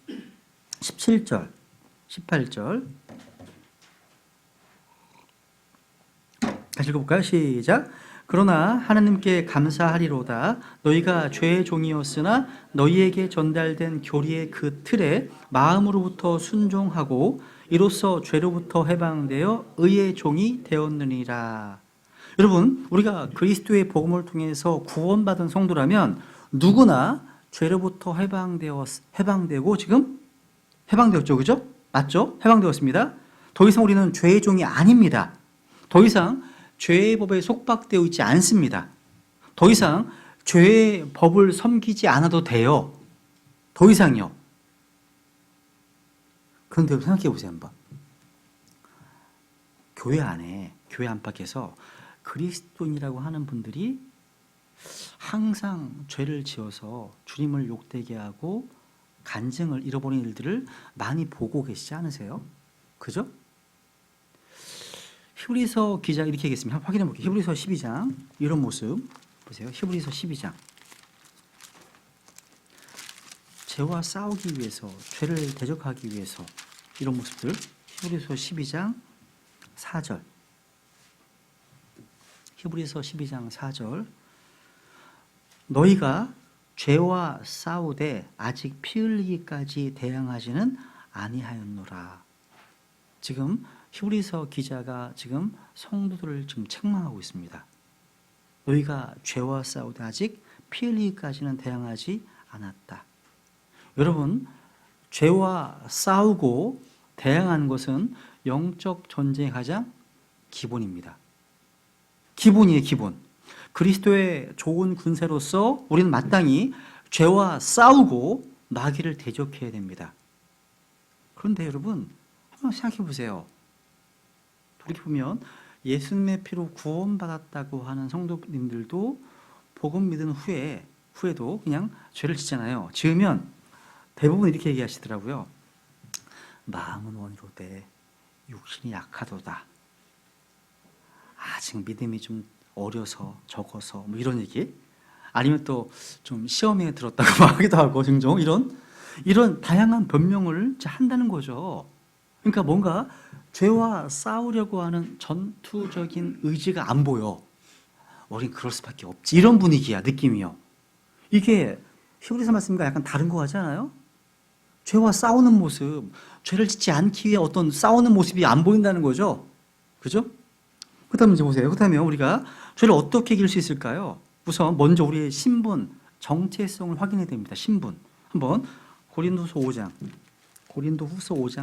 17절 18절 다시 읽어볼까요? 시작. 그러나 하나님께 감사하리로다 너희가 죄의 종이었으나 너희에게 전달된 교리의 그 틀에 마음으로부터 순종하고 이로써 죄로부터 해방되어 의의 종이 되었느니라. 여러분 우리가 그리스도의 복음을 통해서 구원받은 성도라면 누구나 죄로부터 해방되고 지금 해방되었죠. 그죠? 맞죠? 해방되었습니다. 더 이상 우리는 죄의 종이 아닙니다. 더 이상 죄의 법에 속박되어 있지 않습니다. 더 이상 죄의 법을 섬기지 않아도 돼요. 더 이상요. 그런데 생각해 보세요. 한번. 교회 안팎에서 그리스도인이라고 하는 분들이 항상 죄를 지어서 주님을 욕되게 하고 간증을 잃어버린 일들을 많이 보고 계시지 않으세요? 그죠? 히브리서 기자 이렇게 얘기했습니다. 확인해 볼게요. 히브리서 12장 이런 모습 보세요. 히브리서 12장 죄와 싸우기 위해서 죄를 대적하기 위해서 이런 모습들 히브리서 12장 4절 히브리서 12장 4절 너희가 죄와 싸우되 아직 피 흘리기까지 대항하지는 아니하였노라. 지금 히브리서 기자가 지금 성도들을 지금 책망하고 있습니다. 너희가 죄와 싸우되 아직 피 흘리기까지는 대항하지 않았다. 여러분 죄와 싸우고 대항하는 것은 영적 전쟁의 가장 기본입니다. 기본이에요. 기본. 그리스도의 좋은 군사로서 우리는 마땅히 죄와 싸우고 마귀를 대적해야 됩니다. 그런데 여러분 한번 생각해 보세요. 돌이켜보면 예수님의 피로 구원받았다고 하는 성도님들도 복음 믿은 후에도 그냥 죄를 짓잖아요. 지으면 대부분 이렇게 얘기하시더라고요. 마음은 원이로되 육신이 약하도다. 아직 믿음이 좀 어려서 적어서 뭐 이런 얘기. 아니면 또 좀 시험에 들었다고 하기도 하고 종종 이런 다양한 변명을 한다는 거죠. 그러니까 뭔가 죄와 싸우려고 하는 전투적인 의지가 안 보여. 우린 그럴 수밖에 없지. 이런 분위기야, 느낌이요. 이게 히브리서 말씀과 약간 다른 거 같지 않아요? 죄와 싸우는 모습, 죄를 짓지 않기 위해 어떤 싸우는 모습이 안 보인다는 거죠. 그죠? 그 다음에 이제 보세요. 그 다음에 우리가 죄를 어떻게 이길 수 있을까요? 우선 먼저 우리의 신분, 정체성을 확인해야 됩니다. 신분. 한번 고린도후서 5장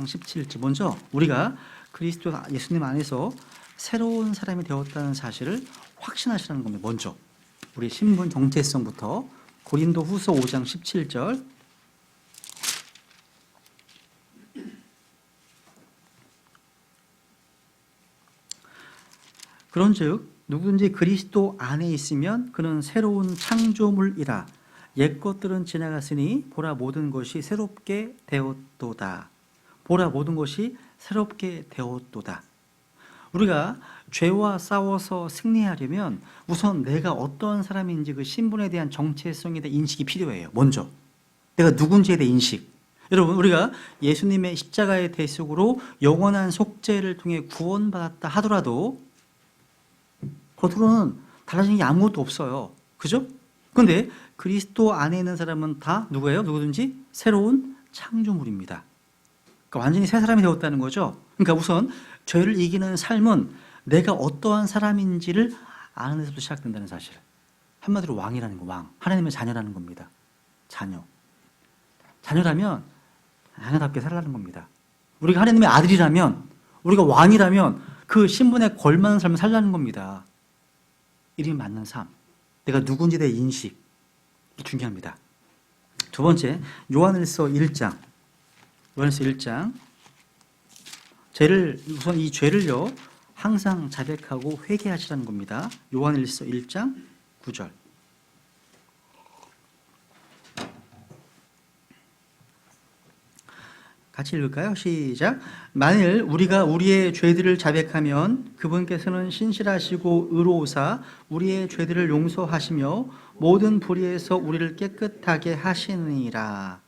17절. 먼저 우리가 그리스도 예수님 안에서 새로운 사람이 되었다는 사실을 확신하시라는 겁니다. 먼저 우리 신분 정체성부터 고린도후서 5장 17절. 그런즉 누구든지 그리스도 안에 있으면 그는 새로운 창조물이라. 옛 것들은 지나갔으니 보라 모든 것이 새롭게 되었도다. 보라 모든 것이 새롭게 되었도다. 우리가 죄와 싸워서 승리하려면 우선 내가 어떤 사람인지 그 신분에 대한 정체성에 대한 인식이 필요해요. 먼저 내가 누군지에 대한 인식. 여러분, 우리가 예수님의 십자가의 대속으로 영원한 속죄를 통해 구원받았다 하더라도 겉으로는 달라진 게 아무것도 없어요. 그죠? 그런데 그리스도 안에 있는 사람은 다 누구예요? 누구든지 새로운 창조물입니다. 그러니까 완전히 새 사람이 되었다는 거죠. 그러니까 우선 죄를 이기는 삶은 내가 어떠한 사람인지를 아는 데서부터 시작된다는 사실. 한마디로 왕이라는 거, 왕. 하나님의 자녀라는 겁니다. 자녀. 자녀라면 자녀답게 살라는 겁니다. 우리가 하나님의 아들이라면, 우리가 왕이라면 그 신분에 걸맞는 삶을 살라는 겁니다. 이름이 맞는 삶. 내가 누군지에 대한 인식. 이게 중요합니다. 두 번째, 요한일서 1장. 우선 이 죄를요, 항상 자백하고 회개하시라는 겁니다. 요한일서 1장 9절. 같이 읽을까요? 시작. 만일 우리가 우리의 죄들을 자백하면 그분께서는 신실하시고 의로우사 우리의 죄들을 용서하시며 모든 불의에서 우리를 깨끗하게 하시느니라.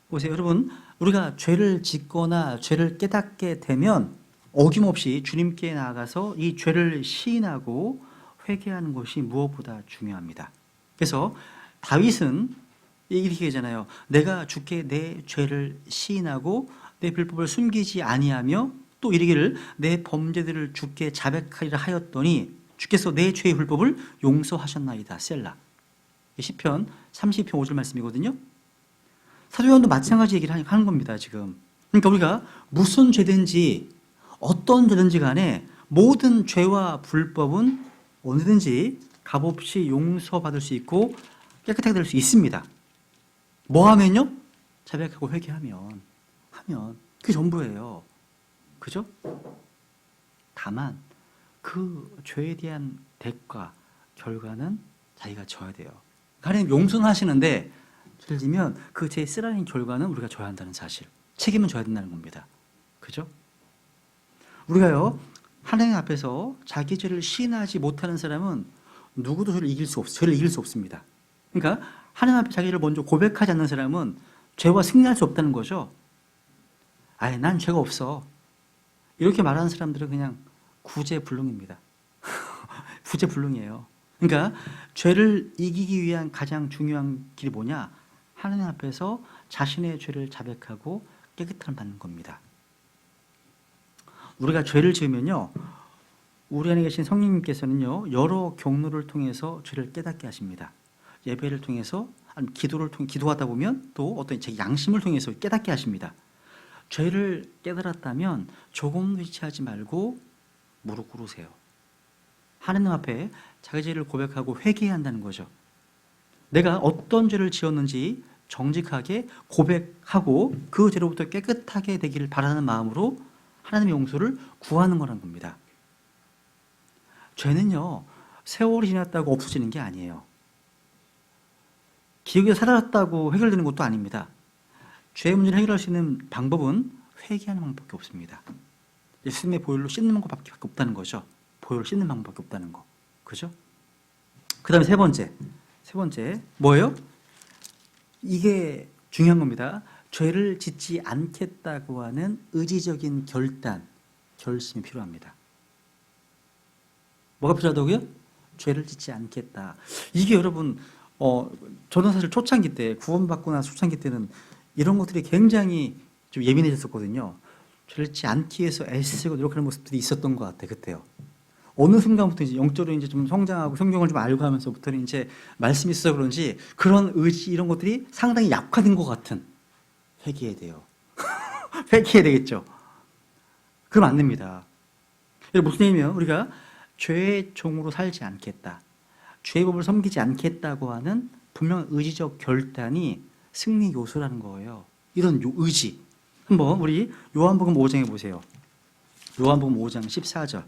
보세요, 여러분. 우리가 죄를 짓거나 죄를 깨닫게 되면 어김없이 주님께 나아가서 이 죄를 시인하고 회개하는 것이 무엇보다 중요합니다. 그래서 다윗은 이렇게 하잖아요. 내가 주께 내 죄를 시인하고 내 불법을 숨기지 아니하며 또 이르기를 내 범죄들을 주께 자백하리라 하였더니 주께서 내 죄의 불법을 용서하셨나이다. 셀라. 시편 30편 5절 말씀이거든요. 사도 요한도 마찬가지 얘기를 하는 겁니다. 지금. 그러니까 우리가 무슨 죄든지 어떤 죄든지 간에 모든 죄와 불법은 언제든지 값없이 용서받을 수 있고 깨끗하게 될 수 있습니다. 뭐 하면요? 자백하고 회개하면 그게 전부예요. 그죠? 다만 그 죄에 대한 대가, 결과는 자기가 져야 돼요. 하나님 용서는 하시는데 예를 들면 그 죄의 쓰라린 결과는 우리가 져야 한다는 사실. 책임은 져야 된다는 겁니다. 그죠? 우리가요, 하나님 앞에서 자기 죄를 시인하지 못하는 사람은 누구도 죄를 이길 수 없습니다. 그러니까 하나님 앞에 자기를 먼저 고백하지 않는 사람은 죄와 승리할 수 없다는 거죠. 아예 난 죄가 없어. 이렇게 말하는 사람들은 그냥 구제불능입니다. 구제불능이에요. 그러니까 죄를 이기기 위한 가장 중요한 길이 뭐냐? 하나님 앞에서 자신의 죄를 자백하고 깨끗함을 받는 겁니다. 우리가 죄를 지으면요, 우리 안에 계신 성령님께서는요, 여러 경로를 통해서 죄를 깨닫게 하십니다. 예배를 통해서, 아니면 기도하다 보면 또 어떤 제 양심을 통해서 깨닫게 하십니다. 죄를 깨달았다면 조금 위치하지 말고 무릎 꿇으세요. 하나님 앞에 자기 죄를 고백하고 회개해야 한다는 거죠. 내가 어떤 죄를 지었는지 정직하게 고백하고 그 죄로부터 깨끗하게 되기를 바라는 마음으로 하나님의 용서를 구하는 거란 겁니다. 죄는요, 세월이 지났다고 없어지는 게 아니에요. 기억이 사라졌다고 해결되는 것도 아닙니다. 죄의 문제를 해결할 수 있는 방법은 회개하는 방법밖에 없습니다. 예수님의 보혈로 씻는 방법밖에 없다는 거죠. 보혈로 씻는 방법밖에 없다는 거. 그죠? 그 다음에 세 번째 뭐예요? 이게 중요한 겁니다. 죄를 짓지 않겠다고 하는 의지적인 결심이 필요합니다. 뭐가 필요하다고요? 죄를 짓지 않겠다. 이게 여러분, 저는 사실 초창기 때, 구원받고 나서 초창기 때는 이런 것들이 굉장히 좀 예민해졌었거든요. 죄를 짓지 않기 위해서 애쓰고 노력하는 모습들이 있었던 것 같아요, 그때요. 어느 순간부터 이제 영적으로 이제 좀 성장하고 성경을 좀 알고 하면서부터는 이제 말씀이 있어서 그런지 그런 의지 이런 것들이 상당히 약화된 것 같은. 회개해야 돼요. 회개해야 되겠죠. 그럼 안 됩니다. 무슨 얘기냐면 우리가 죄의 종으로 살지 않겠다, 죄의 법을 섬기지 않겠다고 하는 분명 의지적 결단이 승리 요소라는 거예요. 이런 의지. 한번 우리 요한복음 5장에 보세요. 요한복음 5장 14절.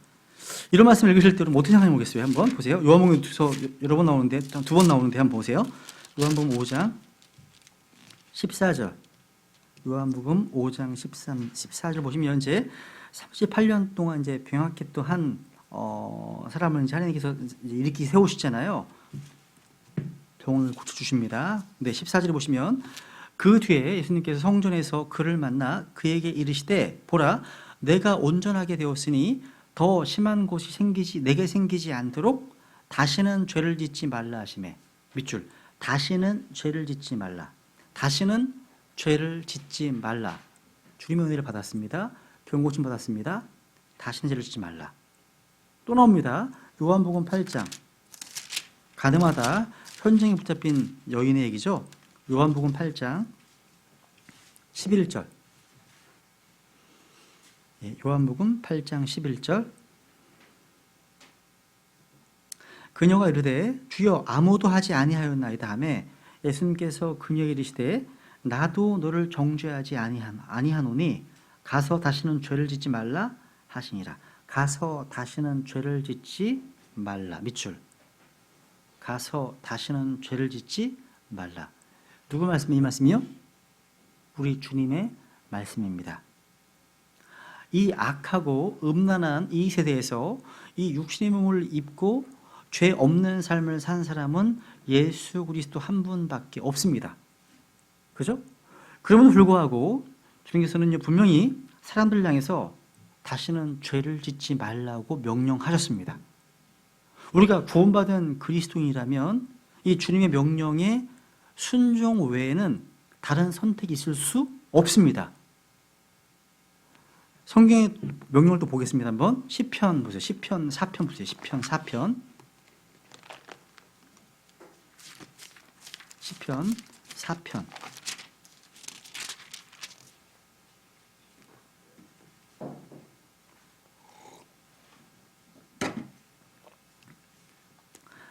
이런 말씀을 읽으실 때 여러분 어떻게 생각해 보겠어요? 한번 보세요. 요한복음에서 여러 번 나오는데, 두 번 나오는데 한번 보세요. 요한복음 5장 14절. 요한복음 5장 14절 보시면 현재 38년 동안 이제 병약했던 한 사람을 이제 하나님께서 일으키 세우시잖아요. 병을 고쳐주십니다. 근데 14절에 보시면 그 뒤에 예수님께서 성전에서 그를 만나 그에게 이르시되 보라 내가 온전하게 되었으니 더 심한 곳이 내게 생기지 않도록 다시는 죄를 짓지 말라 하시매. 밑줄. 다시는 죄를 짓지 말라. 다시는 죄를 짓지 말라. 주님의 은혜를 받았습니다. 병고침 받았습니다. 다시는 죄를 짓지 말라. 또 나옵니다. 요한복음 8장. 가늠하다 현장에 붙잡힌 여인의 얘기죠. 요한복음 8장 11절. 요한복음 8장 11절. 그녀가 이르되 주여 아무도 하지 아니하였나이다 하매 예수님께서 그녀에게 이르시되 나도 너를 정죄하지 아니하노니 가서 다시는 죄를 짓지 말라 하시니라. 가서 다시는 죄를 짓지 말라. 밑줄. 가서 다시는 죄를 짓지 말라. 누구 말씀이 이 말씀이요? 우리 주님의 말씀입니다. 이 악하고 음란한 이 세대에서 이 육신의 몸을 입고 죄 없는 삶을 산 사람은 예수 그리스도 한 분밖에 없습니다. 그죠? 그럼에도 불구하고 주님께서는 분명히 사람들 향해서 다시는 죄를 짓지 말라고 명령하셨습니다. 우리가 구원받은 그리스도인이라면 이 주님의 명령에 순종 외에는 다른 선택이 있을 수 없습니다. 성경의 명령을 또 보겠습니다. 한번 시편 보세요. 시편 4편 보세요. 시편 4편. 시편 4편.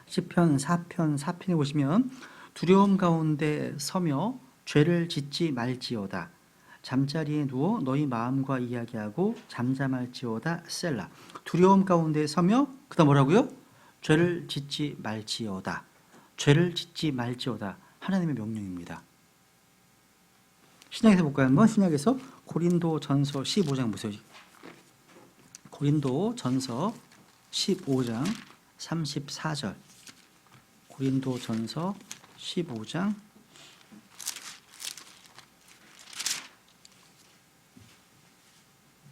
시편 4편 4편에 보시면 두려움 가운데 서며 죄를 짓지 말지어다. 잠자리에 누워 너희 마음과 이야기하고 잠잠할지어다. 셀라. 두려움 가운데 서며 그다음 뭐라고요? 죄를 짓지 말지어다. 죄를 짓지 말지어다. 하나님의 명령입니다. 신약에서 볼까요? 한번 신약에서 고린도전서 15장 보세요. 고린도전서 15장 34절. 고린도전서 15장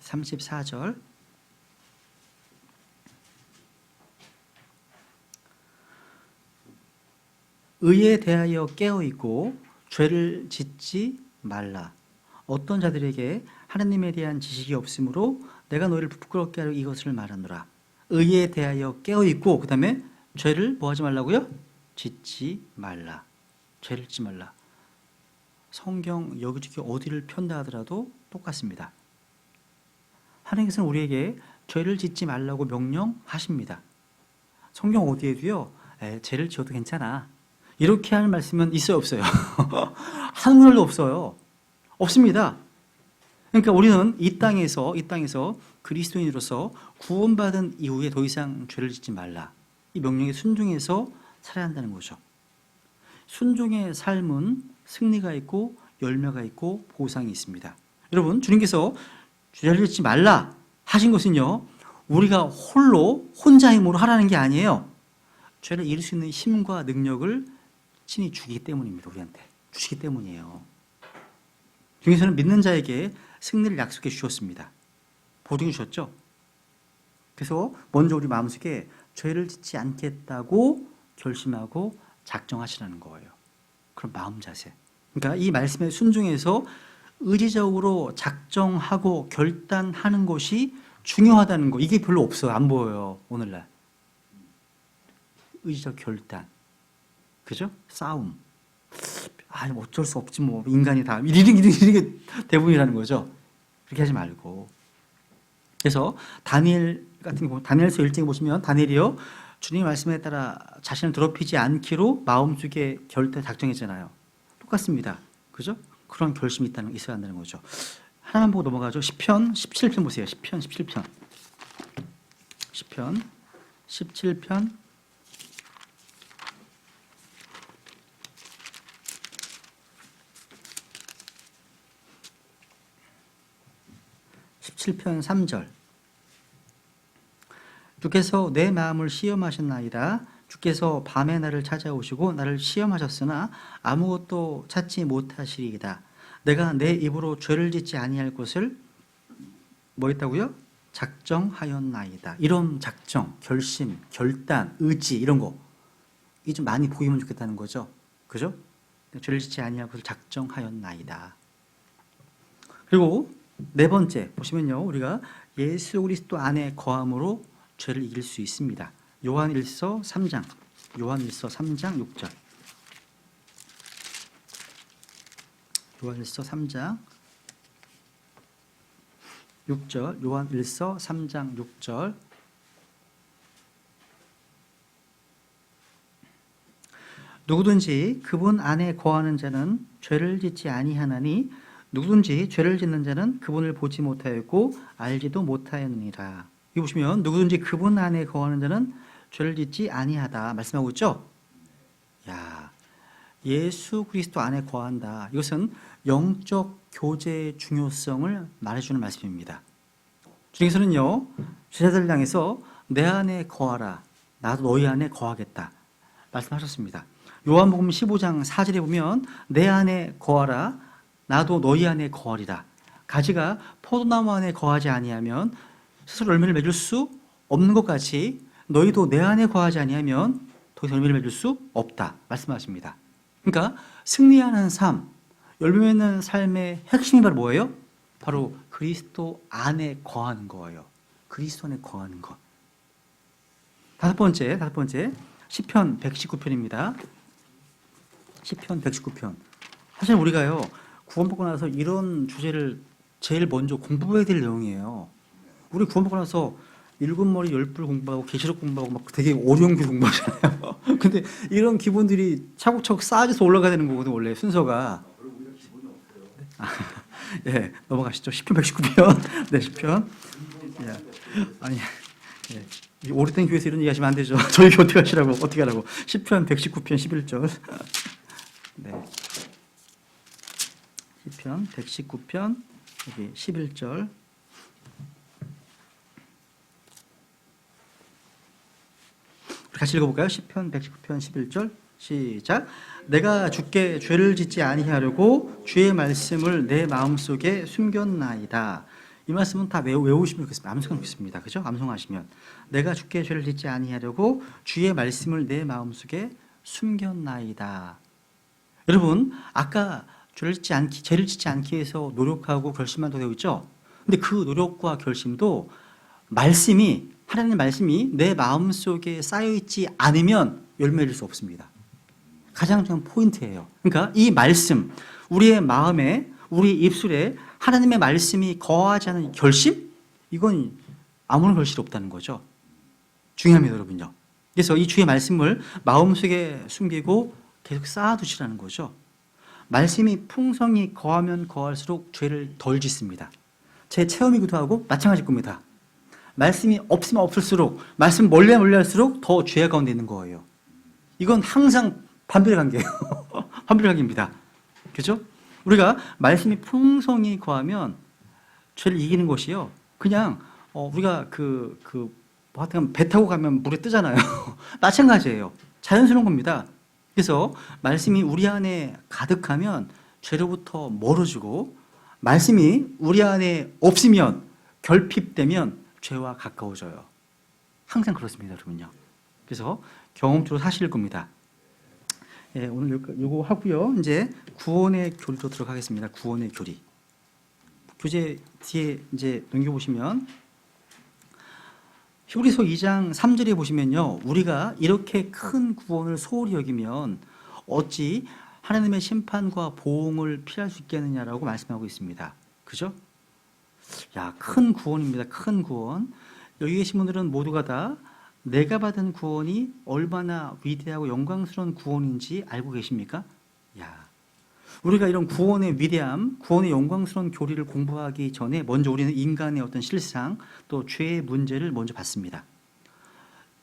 34절. 의에 대하여 깨어있고 죄를 짓지 말라. 어떤 자들에게 하나님에 대한 지식이 없으므로 내가 너희를 부끄럽게 하려 이것을 말하노라. 의에 대하여 깨어있고 그 다음에 죄를 뭐 하지 말라고요? 짓지 말라. 죄를 짓지 말라. 성경 여기저기 어디를 편다 하더라도 똑같습니다. 하나님께서는 우리에게 죄를 짓지 말라고 명령하십니다. 성경 어디에도요, 죄를 지어도 괜찮아. 이렇게 하는 말씀은 있어요, 없어요? 한 군데도 없어요. 없습니다. 그러니까 우리는 이 땅에서 그리스도인으로서 구원받은 이후에 더 이상 죄를 짓지 말라. 이 명령에 순종해서 살아야 한다는 거죠. 순종의 삶은 승리가 있고 열매가 있고 보상이 있습니다. 여러분, 주님께서 죄를 짓지 말라 하신 것은요, 우리가 혼자 힘으로 하라는 게 아니에요. 죄를 이길 수 있는 힘과 능력을 친히 주기 때문입니다. 우리한테 주시기 때문이에요. 주님께서는 믿는 자에게 승리를 약속해 주셨습니다. 보증해 주셨죠. 그래서 먼저 우리 마음속에 죄를 짓지 않겠다고 결심하고 작정하시라는 거예요. 그런 마음 자세. 그러니까 이 말씀에 순종해서 의지적으로 작정하고 결단하는 것이 중요하다는 거. 이게 별로 없어요. 안 보여요. 오늘날. 의지적 결단. 그죠? 싸움. 어쩔 수 없지 뭐. 인간이 다. 이게 대부분이라는 거죠. 그렇게 하지 말고. 그래서 다니엘 같은 경우, 다니엘서 1장에 보시면 다니엘이요, 주님의 말씀에 따라 자신을 더럽히지 않기로 마음속에 결단 작정했잖아요. 똑같습니다. 그죠? 그런 결심이 있어야 한다는 거죠. 하나만 보고 넘어가죠. 시편 17편 보세요. 시편 17편. 시편 17편 17편 3절. 주께서 내 마음을 시험하셨나이다. 주께서 밤에 나를 찾아오시고 나를 시험하셨으나 아무것도 찾지 못하시리이다. 내가 내 입으로 죄를 짓지 아니할 것을 뭐 했다고요? 작정하였나이다. 이런 작정, 결심, 결단, 의지 이런 거 이게 좀 많이 보이면 좋겠다는 거죠. 그죠? 죄를 짓지 아니할 것을 작정하였나이다. 그리고 네 번째 보시면요, 우리가 예수 그리스도 안에 거함으로 죄를 이길 수 있습니다. 요한일서 3장 6절. 요한일서 3장 6절. 요한일서 3장 6절. 누구든지 그분 안에 거하는 자는 죄를 짓지 아니하나니 누구든지 죄를 짓는 자는 그분을 보지 못하였고 알지도 못하였느니라. 여기 보시면 누구든지 그분 안에 거하는 자는 죄를 짓지 아니하다 말씀하고 있죠. 야, 예수 그리스도 안에 거한다. 이것은 영적 교제의 중요성을 말해주는 말씀입니다. 주님께서는요, 제자들을 향해서 내 안에 거하라. 나도 너희 안에 거하겠다 말씀하셨습니다. 요한복음 15장 4절에 보면 내 안에 거하라. 나도 너희 안에 거하리라. 가지가 포도나무 안에 거하지 아니하면 스스로 열매를 맺을 수 없는 것 같이 너희도 내 안에 거하지 아니하면 더 이상 열매를 맺을 수 없다 말씀하십니다. 그러니까 승리하는 삶, 열매 맺는 삶의 핵심이 바로 뭐예요? 바로 그리스도 안에 거하는 거예요. 그리스도 안에 거하는 것. 다섯 번째 시편 119편입니다. 시편 119편. 사실 우리가요, 구원받고 나서 이런 주제를 제일 먼저 공부해야 될 내용이에요. 우리 구원받고 나서 일곱 머리 열불 공부하고 계시록 공부하고 막 되게 어려운 게 공부하잖아요. 근데 이런 기본들이 차곡차곡 쌓아져서 올라가야 되는 거거든, 원래 순서가. 예, 넘어가시죠. 시편 119편. 네, 시편. 예. 아니, 예. 오래된 교회에서 이런 얘기 하시면 안 되죠. 저희 교회 어떻게 하라고. 시편 119편 11절. 네. 시편 119편 여기 11절. 같이 읽어볼까요? 시편 119편 11절 시작. 내가 주께 죄를 짓지 아니하려고 주의 말씀을 내 마음속에 숨겼나이다. 이 말씀은 다 외우시면 좋겠습니다. 암송하면 좋겠습니다. 그죠? 암송하시면 내가 주께 죄를 짓지 아니하려고 주의 말씀을 내 마음속에 숨겼나이다. 여러분, 아까 죄를 짓지 않기 위해서 노력하고 결심한다고 되어 있죠? 근데 그 노력과 결심도 하나님의 말씀이 내 마음속에 쌓여있지 않으면 열매를 수 없습니다. 가장 중요한 포인트예요. 그러니까 이 말씀, 우리의 마음에, 우리 입술에 하나님의 말씀이 거하지 않은 결심? 이건 아무런 결실이 없다는 거죠. 중요합니다, 여러분요. 그래서 이 주의 말씀을 마음속에 숨기고 계속 쌓아두시라는 거죠. 말씀이 풍성히 거하면 거할수록 죄를 덜 짓습니다. 제 체험이기도 하고 마찬가지일 겁니다. 말씀이 없으면 없을수록, 말씀 멀리 할수록 더 죄 가운데 있는 거예요. 이건 항상 반비례 관계예요. 반비례 관계입니다. 그죠? 우리가 말씀이 풍성히 거하면 죄를 이기는 것이요. 그냥 우리가 하여튼 배 타고 가면 물에 뜨잖아요. 마찬가지예요. 자연스러운 겁니다. 그래서 말씀이 우리 안에 가득하면 죄로부터 멀어지고, 말씀이 우리 안에 없으면, 결핍되면 죄와 가까워져요. 항상 그렇습니다, 여러분요. 그래서 경험적으로 사실일 겁니다. 예, 오늘 요거 하고요. 이제 구원의 교리로 들어가겠습니다. 구원의 교리. 교재 뒤에 이제 넘겨보시면 히브리서 2장 3절에 보시면요, 우리가 이렇게 큰 구원을 소홀히 여기면 어찌 하나님의 심판과 보응을 피할 수 있겠느냐라고 말씀하고 있습니다. 그죠? 야, 큰 구원입니다. 큰 구원. 여기 계신 분들은 모두가 다 내가 받은 구원이 얼마나 위대하고 영광스러운 구원인지 알고 계십니까? 야, 우리가 이런 구원의 위대함, 구원의 영광스러운 교리를 공부하기 전에 먼저 우리는 인간의 어떤 실상, 또 죄의 문제를 먼저 봤습니다.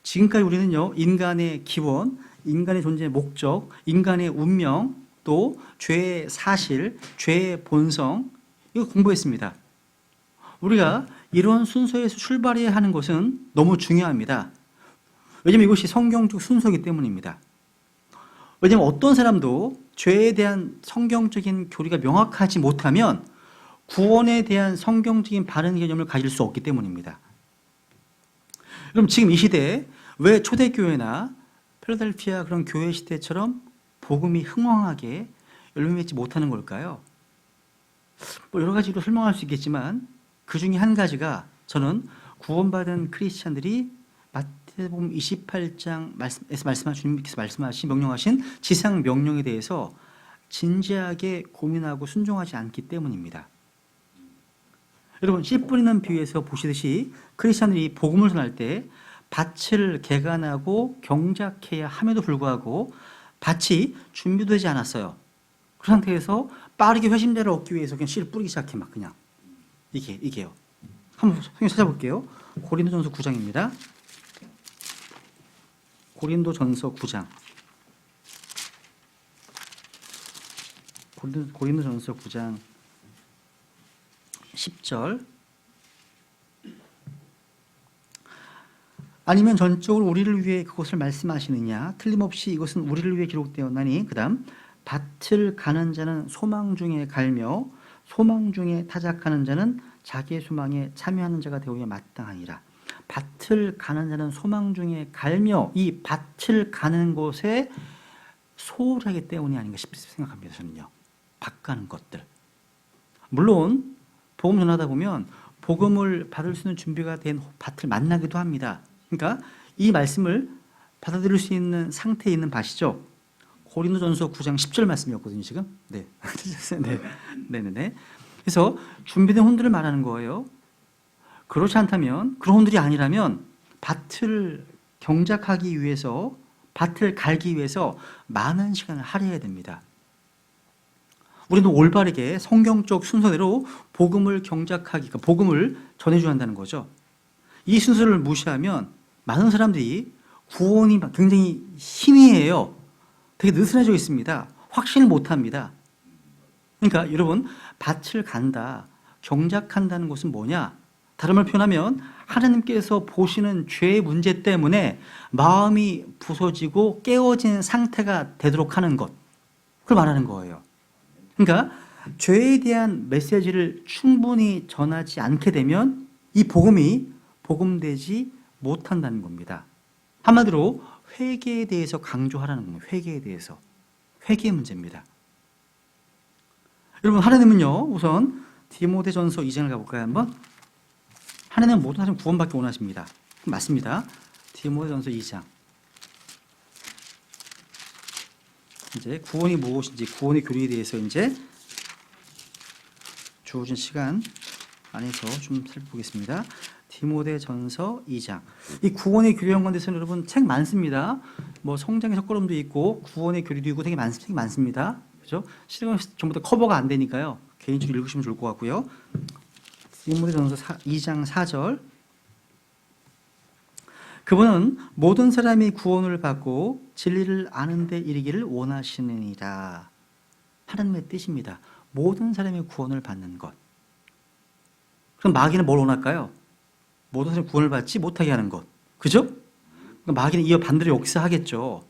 지금까지 우리는요, 인간의 기원, 인간의 존재의 목적, 인간의 운명, 또 죄의 사실, 죄의 본성, 이거 공부했습니다. 우리가 이런 순서에서 출발해야 하는 것은 너무 중요합니다. 왜냐하면 이것이 성경적 순서이기 때문입니다. 왜냐하면 어떤 사람도 죄에 대한 성경적인 교리가 명확하지 못하면 구원에 대한 성경적인 바른 개념을 가질 수 없기 때문입니다. 그럼 지금 이 시대에 왜 초대교회나 필라델피아 그런 교회 시대처럼 복음이 흥왕하게 열매 맺지 못하는 걸까요? 뭐 여러 가지로 설명할 수 있겠지만 그 중에 한 가지가, 저는 구원받은 크리스찬들이 마태복음 28장에서 주님께서 말씀하신 명령하신 지상 명령에 대해서 진지하게 고민하고 순종하지 않기 때문입니다. 여러분, 씨 뿌리는 비유에서 보시듯이 크리스찬들이 복음을 전할 때 밭을 개간하고 경작해야 함에도 불구하고 밭이 준비되지 않았어요. 그 상태에서 빠르게 회심자를 얻기 위해서 그냥 씨를 뿌리기 시작해. 막 그냥 이게요. 한번 성경 찾아볼게요. 고린도전서 9장입니다. 고린도전서 9장. 고린도전서 9장 10절. 아니면 전적으로 우리를 위해 그것을 말씀하시느냐? 틀림없이 이것은 우리를 위해 기록되었나니. 그 다음, 밭을 가는 자는 소망 중에 갈며 소망 중에 타작하는 자는 자기의 소망에 참여하는 자가 되어야 마땅하니라. 밭을 가는 자는 소망 중에 갈며, 이 밭을 가는 곳에 소홀하기 때문이 아닌가 생각합니다. 저는요. 밭 가는 것들. 물론 복음 전하다 보면 복음을 받을 수 있는 준비가 된 밭을 만나기도 합니다. 그러니까 이 말씀을 받아들일 수 있는 상태에 있는 밭이죠. 고린도전서 9장 10절 말씀이었거든요, 지금. 네. 네. 그래서 준비된 혼들을 말하는 거예요. 그렇지 않다면, 그런 혼들이 아니라면 밭을 경작하기 위해서, 밭을 갈기 위해서 많은 시간을 할애해야 됩니다. 우리는 올바르게 성경적 순서대로 복음을 경작하기, 그러니까 복음을 전해줘야 한다는 거죠. 이 순서를 무시하면 많은 사람들이 구원이 굉장히 희미해요. 되게 느슨해져 있습니다. 확신을 못합니다. 그러니까 여러분, 밭을 간다, 경작한다는 것은 뭐냐? 다른 말 표현하면 하나님께서 보시는 죄의 문제 때문에 마음이 부서지고 깨어진 상태가 되도록 하는 것, 그걸 말하는 거예요. 그러니까 죄에 대한 메시지를 충분히 전하지 않게 되면 이 복음이 복음되지 못한다는 겁니다. 한마디로 회개에 대해서 강조하라는 겁니다. 회개에 대해서. 회개의 문제입니다. 여러분, 하나님은요, 우선 디모데전서 2장을 가볼까요, 한번? 하나님은 모든 사람 구원받기 원하십니다. 맞습니다. 디모데전서 2장. 이제 구원이 무엇인지, 구원의 교리에 대해서 이제 주어진 시간 안에서 좀 살펴보겠습니다. 디모데전서 2장. 이 구원의 교리 연관돼서 여러분 책 많습니다. 뭐 성장의 첫걸음도 있고 구원의 교리도 있고 되게 책이 많습니다. 그죠? 시간 전부 다 커버가 안 되니까요. 개인적으로 읽으시면 좋을 것 같고요. 디모데전서 2장 4절. 그분은 모든 사람이 구원을 받고 진리를 아는 데 이르기를 원하시느니라. 하나님의 뜻입니다. 모든 사람이 구원을 받는 것. 그럼 마귀는 뭘 원할까요? 모든 사람이 구원을 받지 못하게 하는 것. 그죠? 그러니까 마귀는 이어 반대로 역사하겠죠.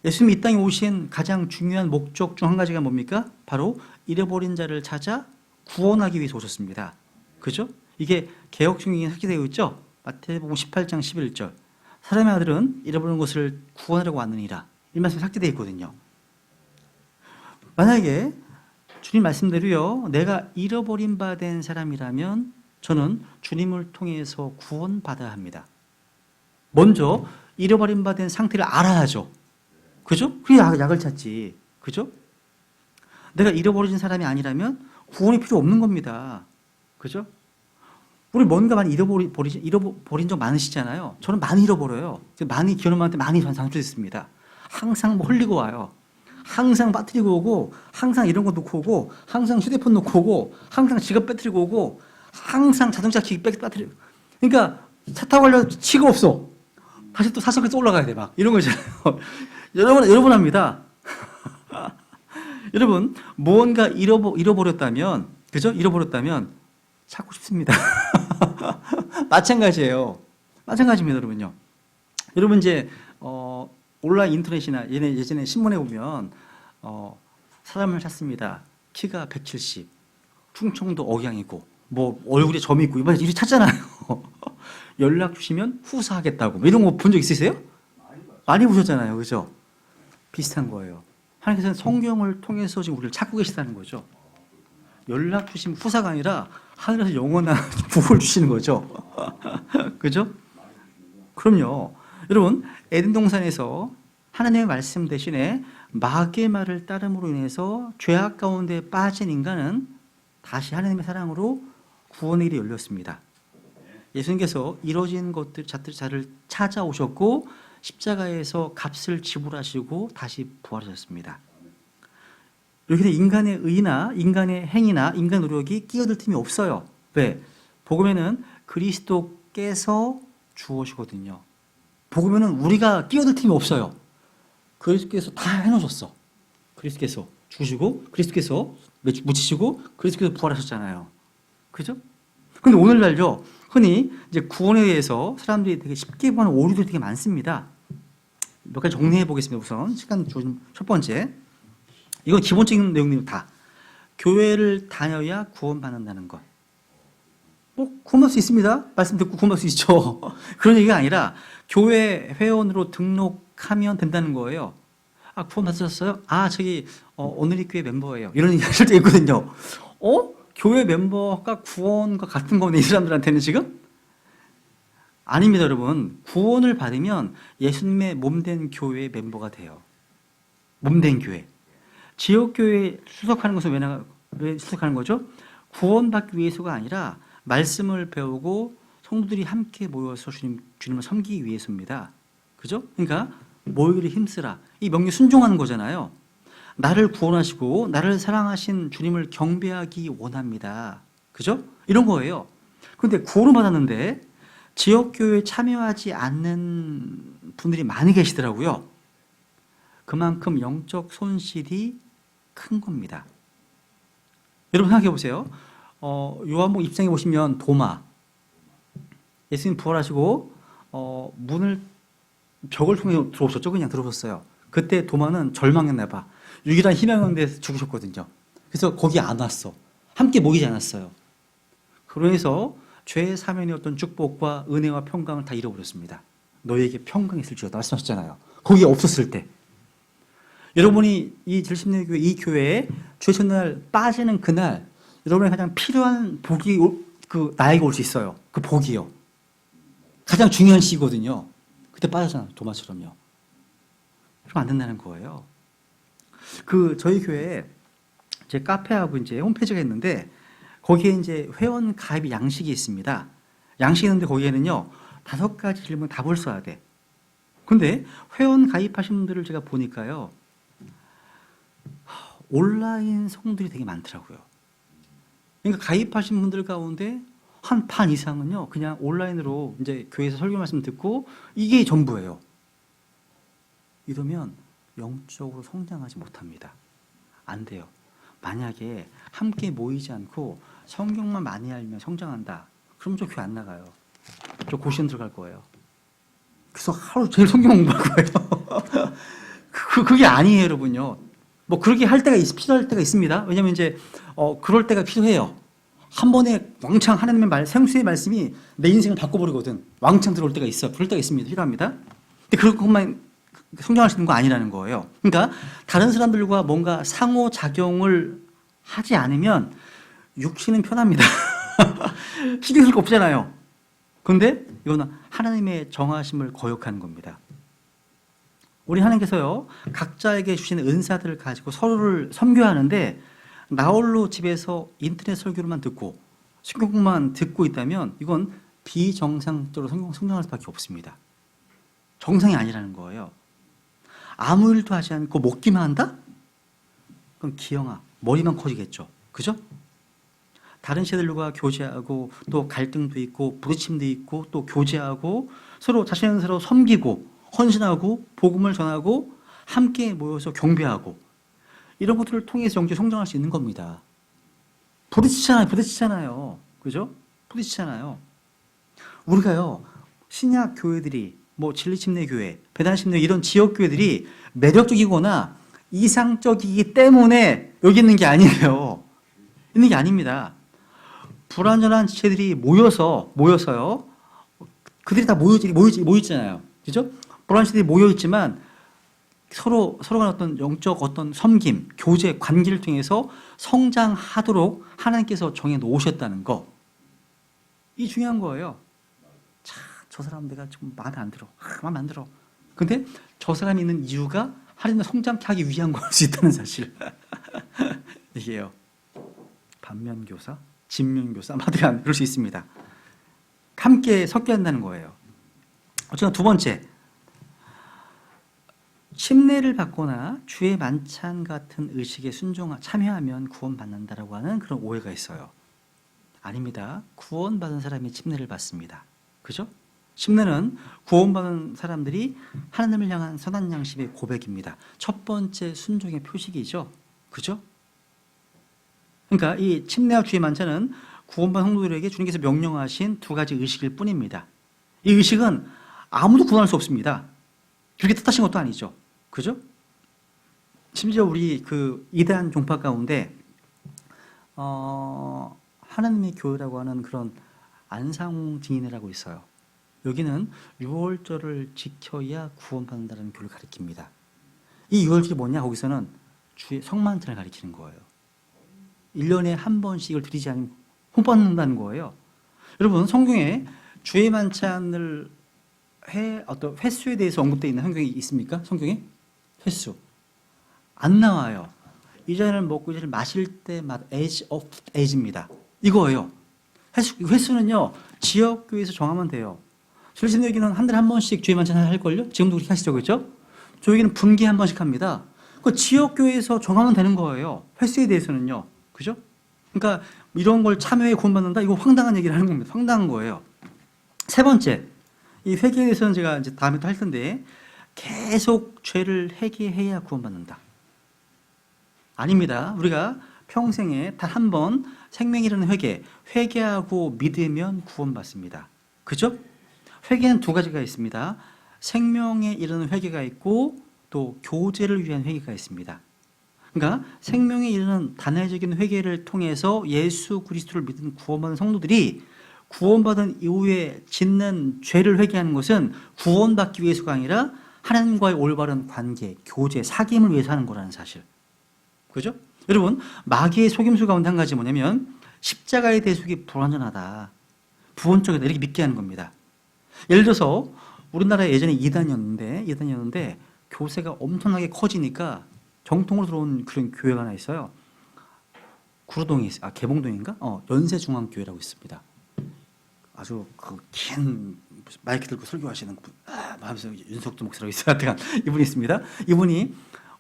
예수님이 이 땅에 오신 가장 중요한 목적 중 한 가지가 뭡니까? 바로 잃어버린 자를 찾아 구원하기 위해서 오셨습니다. 그죠? 이게 개역성경에 삭제되어 있죠? 마태복음 18장 11절. 사람의 아들은 잃어버린 것을 구원하려고 왔느니라. 이 말씀이 삭제되어 있거든요. 만약에 주님 말씀대로요, 내가 잃어버린 바 된 사람이라면 저는 주님을 통해서 구원받아야 합니다. 먼저 잃어버린 바 된 상태를 알아야죠. 그죠? 그래야 약을 찾지. 그죠? 내가 잃어버린 사람이 아니라면 구원이 필요 없는 겁니다. 그죠? 우리 뭔가 많이 잃어버린 적 많으시잖아요. 저는 많이 잃어버려요. 많이 기어놈한테 많이 상처됐습니다. 항상 뭐 흘리고 와요. 항상 빠뜨리고 오고, 항상 이런 거 놓고 오고, 항상 휴대폰 놓고 오고, 항상 지갑 빠뜨리고 오고, 항상 자동차 키 빠뜨리고. 그러니까 차 타고 가려고 치가 없어. 다시 또 사석에서 올라가야 돼. 막 이런 거 있잖아요. 여러분 합니다. 여러분, 무언가 잃어버렸다면, 그죠? 잃어버렸다면 찾고 싶습니다. 마찬가지예요. 마찬가지입니다, 여러분요. 여러분 이제 온라인 인터넷이나 예전에 신문에 보면 사람을 찾습니다. 키가 170, 충청도 억양이고, 뭐 얼굴에 점이 있고 이번에 이렇게 찾잖아요. 연락 주시면 후사하겠다고. 뭐 이런 거 본 적 있으세요? 많이 보셨잖아요, 그죠? 비슷한 거예요. 하나님께서는 성경을 통해서 지금 우리를 찾고 계시다는 거죠. 연락 주시면 후사가 아니라 하늘에서 영원한 복을 주시는 거죠. 그죠? 그럼요. 여러분, 에덴 동산에서 하나님의 말씀 대신에 마귀의 말을 따름으로 인해서 죄악 가운데 빠진 인간은 다시 하나님의 사랑으로 구원의 길이 열렸습니다. 예수님께서 이루어진 것들 자를 찾아오셨고 십자가에서 값을 지불하시고 다시 부활하셨습니다. 여기는 인간의 의나 인간의 행위나 인간 노력이 끼어들 틈이 없어요. 왜? 복음에는 그리스도께서 주어시거든요. 복음에는 우리가 끼어들 틈이 없어요. 그리스도께서 다 해놓으셨어. 그리스도께서 주시고 그리스도께서 묻히시고 그리스도께서 부활하셨잖아요. 그죠? 근데 오늘날요, 흔히 이제 구원에 대해서 사람들이 되게 쉽게 보는 오류들이 되게 많습니다. 몇 가지 정리해 보겠습니다. 우선 시간 첫 번째, 이건 기본적인 내용입니다. 다 교회를 다녀야 구원받는다는 것. 뭐 구원받을 수 있습니다. 말씀 듣고 구원받을 수 있죠. 그런 얘기가 아니라 교회 회원으로 등록하면 된다는 거예요. 아, 구원받으셨어요? 아, 저기 오늘이 교회 멤버예요. 이런 얘기 하실 때 있거든요. 교회 멤버가 구원과 같은 거네, 이 사람들한테는 지금? 아닙니다, 여러분. 구원을 받으면 예수님의 몸된 교회의 멤버가 돼요. 몸된 교회. 지역교회에 수석하는 것은 왜 수석하는 거죠? 구원받기 위해서가 아니라 말씀을 배우고 성도들이 함께 모여서 주님을 섬기기 위해서입니다. 그죠? 그러니까 모이기를 힘쓰라. 이 명령 순종하는 거잖아요. 나를 구원하시고 나를 사랑하신 주님을 경배하기 원합니다. 그죠? 이런 거예요. 그런데 구원을 받았는데 지역교회에 참여하지 않는 분들이 많이 계시더라고요. 그만큼 영적 손실이 큰 겁니다. 여러분 생각해 보세요. 요한복음 입장에 보시면 도마, 예수님 부활하시고 문을 벽을 통해 들어오셨죠? 그냥 들어오셨어요. 그때 도마는 절망했나 봐. 유일한 희망인데 죽으셨거든요. 그래서 거기 안 왔어. 함께 모이지 않았어요. 그러면서 죄의 사면의 어떤 축복과 은혜와 평강을 다 잃어버렸습니다. 너희에게 평강이 있을지어다 말씀하셨잖아요. 거기에 없었을 때. 여러분이 이 질심내 교회, 이 교회에 주의 첫날 빠지는 그날, 여러분의 가장 필요한 복이 나에게 올 수 있어요. 그 복이요. 가장 중요한 시거든요. 그때 빠졌잖아요. 도마처럼요. 그러면 안 된다는 거예요. 저희 교회에 제 카페하고 이제 홈페이지가 있는데 거기에 이제 회원 가입 양식이 있습니다. 양식이 있는데 거기에는요 5가지 질문 답을 써야 돼. 근데 회원 가입하신 분들을 제가 보니까요 온라인 성들이 되게 많더라고요. 그러니까 가입하신 분들 가운데 한 반 이상은요 그냥 온라인으로 이제 교회에서 설교 말씀 듣고 이게 전부예요. 이러면 영적으로 성장하지 못합니다. 안 돼요. 만약에 함께 모이지 않고 성경만 많이 알면 성장한다. 그럼 저 교회 안 나가요. 저 고시원 들어갈 거예요. 그래서 하루 종일 성경 공부할 거예요. 그게 아니에요, 여러분요. 뭐 그렇게 할 때가 필요할 때가 있습니다. 왜냐하면 이제 그럴 때가 필요해요. 한 번에 왕창 하나님의 생수의 말씀이 내 인생을 바꿔버리거든. 왕창 들어올 때가 있어. 그럴 때가 있습니다. 필요합니다. 근데 그것만 성장할 수 있는 거 아니라는 거예요. 그러니까 다른 사람들과 뭔가 상호작용을 하지 않으면 육신은 편합니다. 신경 쓸 거 없잖아요. 그런데 이거는 하나님의 정하심을 거역하는 겁니다. 우리 하나님께서요 각자에게 주신 은사들을 가지고 서로를 섬겨하는데 나 홀로 집에서 인터넷 설교로만 듣고 성경만 듣고 있다면 이건 비정상적으로 성장할 수밖에 없습니다. 정상이 아니라는 거예요. 아무 일도 하지 않고 먹기만 한다? 그럼 기영아 머리만 커지겠죠. 그죠? 다른 세대들과 교제하고 또 갈등도 있고 부딪힘도 있고 또 교제하고 서로 자신을 서로 섬기고 헌신하고 복음을 전하고 함께 모여서 경배하고 이런 것들을 통해서 영적 성장할 수 있는 겁니다. 부딪히잖아요. 그죠? 부딪히잖아요. 우리가요 신약 교회들이 뭐 진리침례교회, 배단침례 이런 지역 교회들이 매력적이거나 이상적이기 때문에 여기 있는 게 아니에요. 있는 게 아닙니다. 불완전한 지체들이 모여서요. 그들이 다 모였잖아요. 그죠? 불완전한 지체들이 모여있지만 서로가 어떤 영적 어떤 섬김, 교제, 관계를 통해서 성장하도록 하나님께서 정해 놓으셨다는 거. 이 중요한 거예요. 참, 저 사람 내가 좀 마음에 안 들어. 마음에 안 들어. 근데 저 사람이 있는 이유가 하나님을 성장케 하기 위한 걸 수 있다는 사실. 이게요. 반면교사, 진면교사, 마드간 그럴 수 있습니다. 함께 섞여야 한다는 거예요. 어쨌든 두 번째, 침례를 받거나 주의 만찬 같은 의식에 참여하면 구원받는다라고 하는 그런 오해가 있어요. 아닙니다. 구원받은 사람이 침례를 받습니다. 그죠? 침례는 구원받은 사람들이 하나님을 향한 선한 양심의 고백입니다. 첫 번째 순종의 표식이죠. 그죠? 그러니까 이 침례와 주의 만찬은 구원받은 성도들에게 주님께서 명령하신 두 가지 의식일 뿐입니다. 이 의식은 아무도 구원할 수 없습니다. 그렇게 뜻하신 것도 아니죠. 그죠? 심지어 우리 그 이단 종파 가운데 하나님의 교회라고 하는 그런 안상 증인회라고 있어요. 여기는 유월절을 지켜야 구원받는다는 교를 가리킵니다. 이 유월절이 뭐냐? 거기서는 주의 성만찬을 가리키는 거예요. 1년에 한 번씩을 드리지 않으면 못 받는다는 거예요. 여러분 성경에 주의 만찬을 어떤 횟수에 대해서 언급되어 있는 성경이 있습니까? 성경에? 횟수 안 나와요. 이 잔을 먹고 이 잔을 마실 때마다 as of as입니다. 이거예요. 횟수는요 지역교회에서 정하면 돼요. 실신 여기는 한 달에 한 번씩 주의 만찬 할걸요? 지금도 그렇게 하시죠, 그렇죠? 저희는 분기에 한 번씩 합니다. 그 지역교회에서 정하면 되는 거예요. 횟수에 대해서는요, 그죠? 그러니까 이런 걸 참여해 구원받는다? 이거 황당한 얘기를 하는 겁니다. 황당한 거예요. 세 번째, 이 회개에 대해서는 제가 이제 다음에 또 할 텐데 계속 죄를 회개해야 구원받는다. 아닙니다. 우리가 평생에 단 한 번 생명이라는 회개하고 믿으면 구원받습니다. 그죠? 회개는 두 가지가 있습니다. 생명에 이르는 회개가 있고 또 교제를 위한 회개가 있습니다. 그러니까 생명에 이르는 단회적인 회개를 통해서 예수 그리스도를 믿는 구원받은 성도들이 구원받은 이후에 짓는 죄를 회개하는 것은 구원받기 위해서가 아니라 하나님과의 올바른 관계, 교제, 사귐을 위해서 하는 거라는 사실. 그죠? 여러분, 마귀의 속임수 가운데 한 가지 뭐냐면 십자가의 대속이 불완전하다. 부원적이다. 이렇게 믿게 하는 겁니다. 예를 들어서 우리나라에 예전에 이단이었는데 교세가 엄청나게 커지니까 정통으로 들어온 그런 교회가 하나 있어요. 구로동에 개봉동인가? 연세중앙교회라고 있습니다. 아주 그 긴 마이크 들고 설교하시는 분, 하면서 윤석도 목사라고 있어요. 이분이 있습니다. 이분이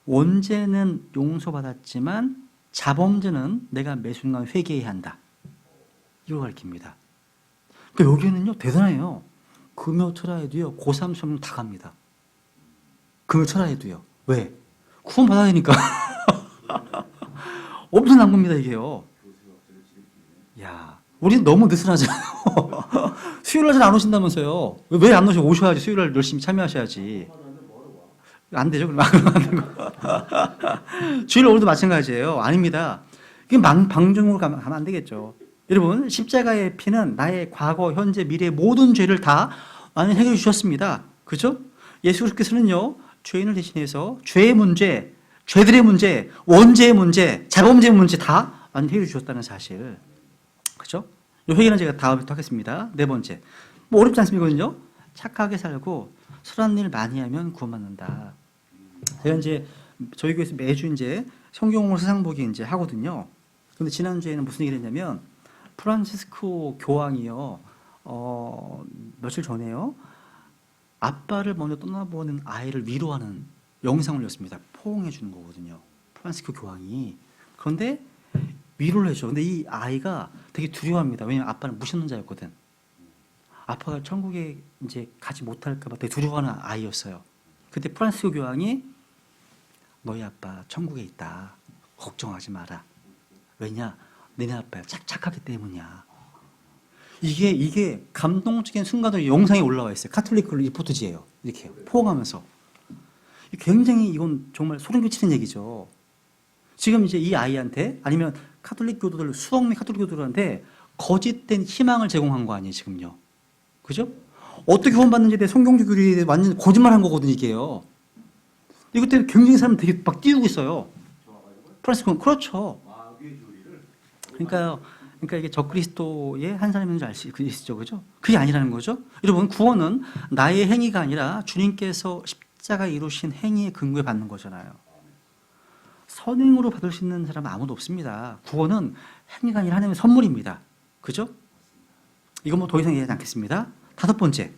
원죄는 용서받았지만 자범죄는 내가 매 순간 회개해야 한다. 이걸 가르칩니다. 그러니까 여기는요 대단해요. 금요 철야에도요 고3 시험 다 갑니다. 금요 철야에도요. 왜? 구원 받아야 되니까. 엄청난 겁니다 이게요. 야, 우리는 너무 느슨하잖아요. 수요일날 잘 안 오신다면서요. 왜 안 오셔야지. 수요일날 열심히 참여하셔야지. 안 되죠. 그럼 주일 오늘도 마찬가지예요. 아닙니다. 이게 방종으로 가면 안 되겠죠. 여러분 십자가의 피는 나의 과거, 현재, 미래 모든 죄를 다 완전히 해결해 주셨습니다. 그렇죠? 예수 그리스도께서는요 죄인을 대신해서 죄의 문제, 죄들의 문제, 원죄의 문제, 자범죄의 문제 다 완전히 해결해 주셨다는 사실. 그렇죠? 이 회개는 제가 다음부터 하겠습니다. 네 번째. 뭐 어렵지 않습니까? 착하게 살고 선한 일 많이 하면 구원받는다. 제가 이제 저희 교회에서 매주 이제 성경을 세상 보기 이제 하거든요. 근데 지난주에는 무슨 얘기를 했냐면 프란치스코 교황이요. 며칠 전에요. 아빠를 먼저 떠나보는 아이를 위로하는 영상을 올렸습니다. 포옹해 주는 거거든요. 프란치스코 교황이. 그런데 위로를 해줘. 근데 이 아이가 되게 두려워합니다. 왜냐면 아빠는 무신론자였거든. 아빠가 천국에 이제 가지 못할까봐 되게 두려워하는 아이였어요. 그때 프란치스코 교황이 너희 아빠 천국에 있다. 걱정하지 마라. 왜냐? 너네 아빠야 착하기 때문이야. 이게 감동적인 순간으로 영상이 올라와 있어요. 카톨릭 리포트지예요. 이렇게 포옹하면서. 굉장히 이건 정말 소름 끼치는 얘기죠. 지금 이제 이 아이한테 아니면 카톨릭 교도들 수억 명 카톨릭 교도들한테 거짓된 희망을 제공한 거 아니에요 지금요. 그죠? 어떻게 구원받는지에 대해 성경적 교리에 대해 완전 거짓말한 거거든요 이게요. 이것 때문에 굉장히 사람 되게 막 띄우고 있어요. 프란시스코는 그렇죠. 그러니까 이게 적그리스도의 한 사람인 줄 수 있죠, 그죠? 그게 아니라는 거죠. 여러분 구원은 나의 행위가 아니라 주님께서 십자가 이루신 행위의 근거에 받는 거잖아요. 선행으로 받을 수 있는 사람은 아무도 없습니다. 구원은 행위가 아니라 하나님의 선물입니다. 그죠? 이건 뭐 더 이상 얘기하지 않겠습니다. 다섯 번째.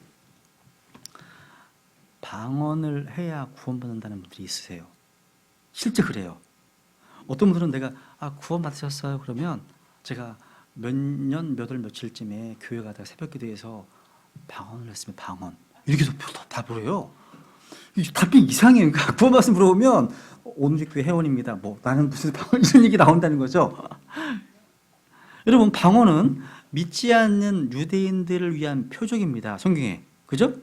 방언을 해야 구원받는다는 분들이 있으세요. 실제 그래요. 어떤 분들은 내가 구원 받으셨어요 그러면 제가 몇 년 몇 월 며칠쯤에 교회 가다가 새벽 기도에서 방언을 했으면 방언 이렇게 답을 해요. 답변이 이상해요. 그러니까 구원 받으면 물어보면 오늘 교회 회원입니다. 뭐 나는 무슨 방언 이런 얘기 나온다는 거죠. 여러분 방언은 믿지 않는 유대인들을 위한 표적입니다. 성경에. 그죠?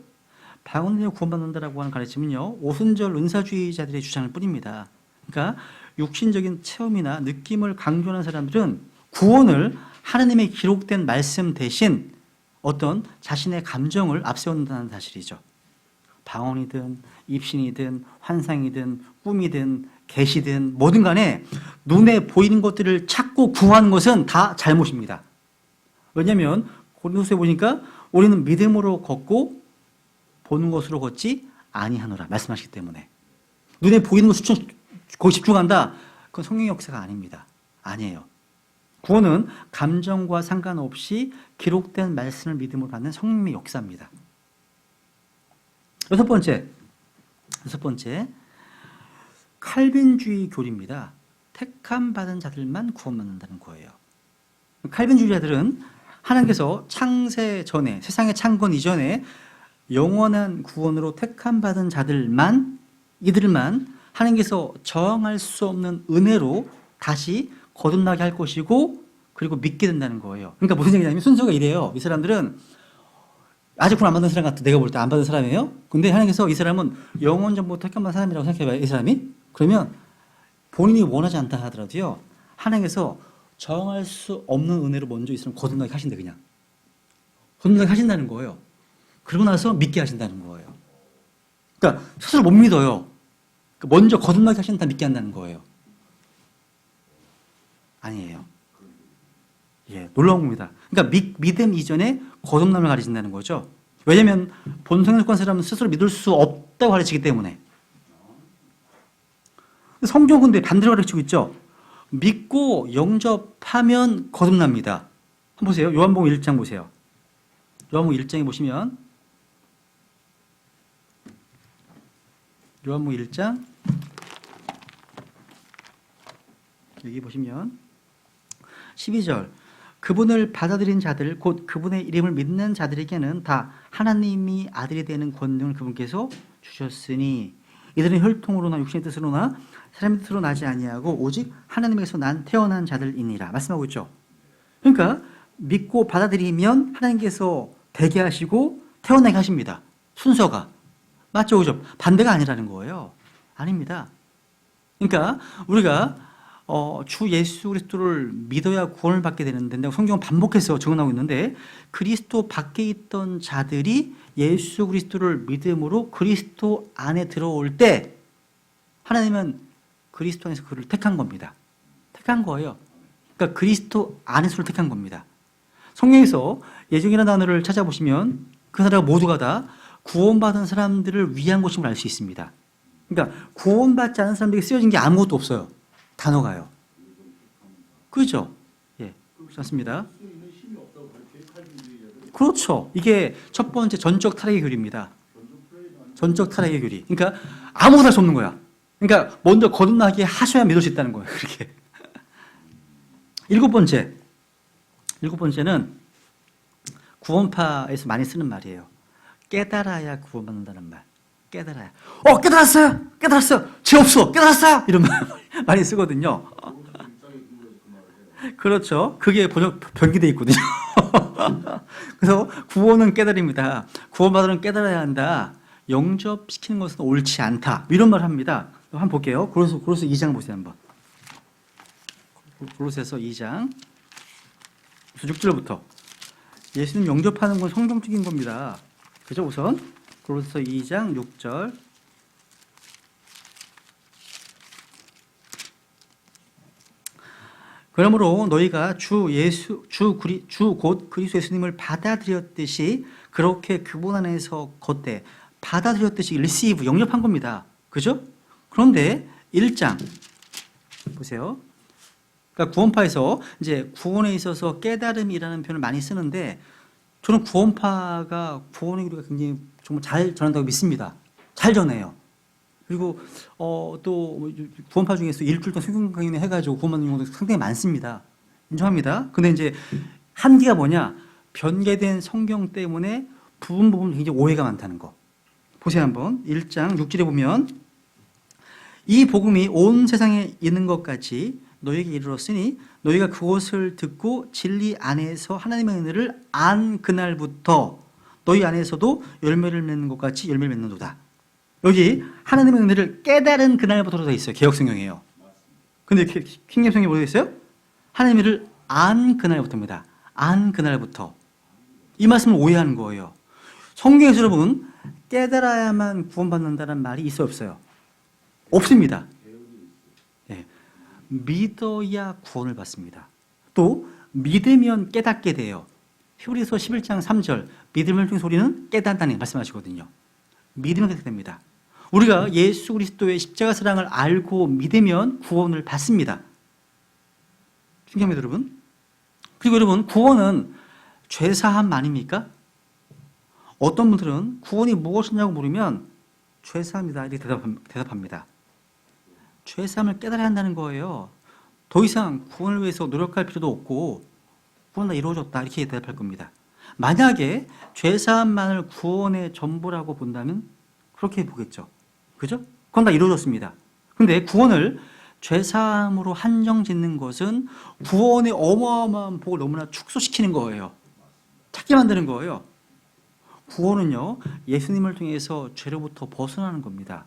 방언을 구원받는다라고 하는 가르침은요. 오순절 은사주의자들의 주장일 뿐입니다. 그러니까 육신적인 체험이나 느낌을 강조하는 사람들은 구원을 하나님의 기록된 말씀 대신 어떤 자신의 감정을 앞세운다는 사실이죠. 방언이든 입신이든 환상이든 꿈이든 계시든 뭐든 간에 눈에 보이는 것들을 찾고 구하는 것은 다 잘못입니다. 왜냐하면 고린도서에 보니까 우리는 믿음으로 걷고 보는 것으로 걷지 아니하노라 말씀하시기 때문에 눈에 보이는 것을 거기 집중한다. 그건 성령의 역사가 아닙니다. 아니에요. 구원은 감정과 상관없이 기록된 말씀을 믿음으로 받는 성령의 역사입니다. 여섯 번째 칼빈주의 교리입니다. 택함 받은 자들만 구원받는다는 거예요. 칼빈주의자들은 하나님께서 창세 전에 세상의 창건 이전에 영원한 구원으로 택함 받은 자들만 이들만 하나님께서 저항할 수 없는 은혜로 다시 거듭나게 할 것이고 그리고 믿게 된다는 거예요. 그러니까 무슨 얘기냐면 순서가 이래요. 이 사람들은 아직 구원 안 받은 사람 같아. 내가 볼 때 안 받은 사람이에요. 근데 하나님께서 이 사람은 영원 전부터 택함받은 사람이라고 생각해봐요. 이 사람이. 그러면 본인이 원하지 않다 하더라도요. 하나님께서 저항할 수 없는 은혜로 먼저 이 사람 거듭나게 하신다 그냥. 거듭나게 하신다는 거예요. 그러고 나서 믿게 하신다는 거예요. 그러니까 스스로 못 믿어요. 먼저 거듭나게 하신다 믿게 한다는 거예요. 아니에요. 예, 놀라운 겁니다. 그러니까 믿음 이전에 거듭남을 가르친다는 거죠. 왜냐하면 본성에 속한 사람은 스스로 믿을 수 없다고 가르치기 때문에. 성경은 근데 반대로 가르치고 있죠. 믿고 영접하면 거듭납니다. 한번 보세요. 요한복음 1장 보세요. 요한복음 1장에 보시면 요한복음 1장 여기 보시면 12절 그분을 받아들인 자들 곧 그분의 이름을 믿는 자들에게는 다 하나님이 아들이 되는 권능을 그분께서 주셨으니 이들은 혈통으로나 육신의 뜻으로나 사람의 뜻으로 나지 아니하고 오직 하나님에게서 태어난 자들이니라 말씀하고 있죠. 그러니까 믿고 받아들이면 하나님께서 되게 하시고 태어나게 하십니다. 순서가 맞죠, 그죠? 반대가 아니라는 거예요. 아닙니다. 그러니까 우리가 주 예수 그리스도를 믿어야 구원을 받게 되는데 성경은 반복해서 적어나오고 있는데 그리스도 밖에 있던 자들이 예수 그리스도를 믿음으로 그리스도 안에 들어올 때 하나님은 그리스도 안에서 그를 택한 겁니다. 택한 거예요. 그러니까 그리스도 안에서를 택한 겁니다. 성경에서 예정이라는 단어를 찾아보시면 그 나라가 모두가 다 구원받은 사람들을 위한 것임을 알 수 있습니다. 그러니까 구원받지 않은 사람들에게 쓰여진 게 아무것도 없어요. 단어가요. 그죠? 예, 그렇습니다. 그렇죠. 이게 첫 번째 전적 타락의 교리입니다. 전적 타락의 교리. 그러니까 아무것도 할 수 없는 거야. 그러니까 먼저 거듭나게 하셔야 믿을 수 있다는 거예요. 그렇게. 일곱 번째는 구원파에서 많이 쓰는 말이에요. 깨달아야 구원받는다는 말. 깨달아야. 깨달았어요. 깨달았어요. 죄 없어. 깨달았어요. 이런 말 많이 쓰거든요. 그렇죠. 그게 변기되어 있거든요. 그래서 구원은 깨달음이다. 구원받으면 깨달아야 한다. 영접시키는 것은 옳지 않다. 이런 말을 합니다. 한번 볼게요. 고로새 2장 보세요. 한번. 고로새서 2장 6절부터. 예수님 영접하는 건 성경적인 겁니다. 그죠? 우선 고로새서 2장 6절. 그러므로 너희가 주 곧 그리스도 예수님을 받아들였듯이 그렇게 그분 안에서 걷되 받아들였듯이 receive 영접한 겁니다. 그죠? 그런데 1장 보세요. 그러니까 구원파에서 이제 구원에 있어서 깨달음이라는 표현을 많이 쓰는데 저는 구원파가 구원의 교리가 굉장히 정말 잘 전한다고 믿습니다. 잘 전해요. 그리고 또 구원파 중에서 일주일 동안 성경 강의 해가지고 구원받는 경우도 상당히 많습니다. 인정합니다. 근데 이제 한계가 뭐냐? 변개된 성경 때문에 부분 굉장히 오해가 많다는 거. 보세요 한번. 1장 6절에 보면 이 복음이 온 세상에 있는 것 같이 너희에게 이르렀으니 너희가 그것을 듣고 진리 안에서 하나님의 은혜를 안 그날부터 너희 안에서도 열매를 맺는 것 같이 열매를 맺는도다. 여기 하나님의 은혜를 깨달은 그날부터로 되어 있어요. 개역성경이에요. 근데 킹잼성경이 뭐라고 되어 있어요? 하나님의 은혜를 안 그날부터입니다. 안 그날부터. 이 말씀을 오해하는 거예요. 성경에서 여러분 깨달아야만 구원받는다는 말이 있어요, 없어요? 없습니다. 네. 믿어야 구원을 받습니다. 또 믿으면 깨닫게 돼요. 히브리서 11장 3절 믿음을 통해 소리는 깨닫다는 말씀하시거든요. 믿으면 그렇게 됩니다. 우리가 예수 그리스도의 십자가 사랑을 알고 믿으면 구원을 받습니다. 중요합니다, 여러분. 그리고 여러분 구원은 죄사함 아닙니까? 어떤 분들은 구원이 무엇이냐고 물으면 죄사함이다 이렇게 대답합니다. 죄사함을 깨달아야 한다는 거예요. 더 이상 구원을 위해서 노력할 필요도 없고 구원 다 이루어졌다 이렇게 대답할 겁니다. 만약에 죄사함만을 구원의 전부라고 본다면 그렇게 보겠죠. 그죠? 그건 다 이루어졌습니다. 근데 구원을 죄사함으로 한정짓는 것은 구원의 어마어마한 복을 너무나 축소시키는 거예요. 찾게 만드는 거예요. 구원은요, 예수님을 통해서 죄로부터 벗어나는 겁니다.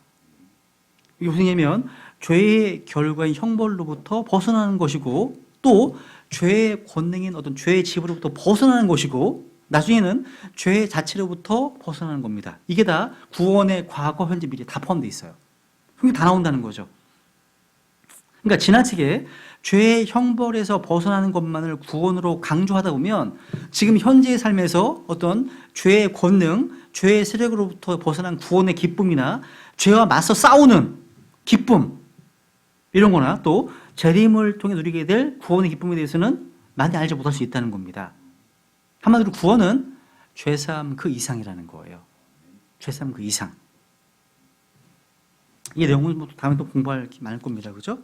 이게 무슨 얘기냐면 죄의 결과인 형벌로부터 벗어나는 것이고 또 죄의 권능인 어떤 죄의 집으로부터 벗어나는 것이고 나중에는 죄 자체로부터 벗어나는 겁니다. 이게 다 구원의 과거, 현재, 미래 다 포함되어 있어요. 그게 다 나온다는 거죠. 그러니까 지나치게 죄의 형벌에서 벗어나는 것만을 구원으로 강조하다 보면 지금 현재의 삶에서 어떤 죄의 권능, 죄의 세력으로부터 벗어난 구원의 기쁨이나 죄와 맞서 싸우는 기쁨 이런 거나 또 재림을 통해 누리게 될 구원의 기쁨에 대해서는 많이 알지 못할 수 있다는 겁니다. 한마디로 구원은 죄사함 그 이상이라는 거예요. 죄사함 그 이상. 이 내용은 뭐 다음에 또 공부할 게 많을 겁니다. 그죠?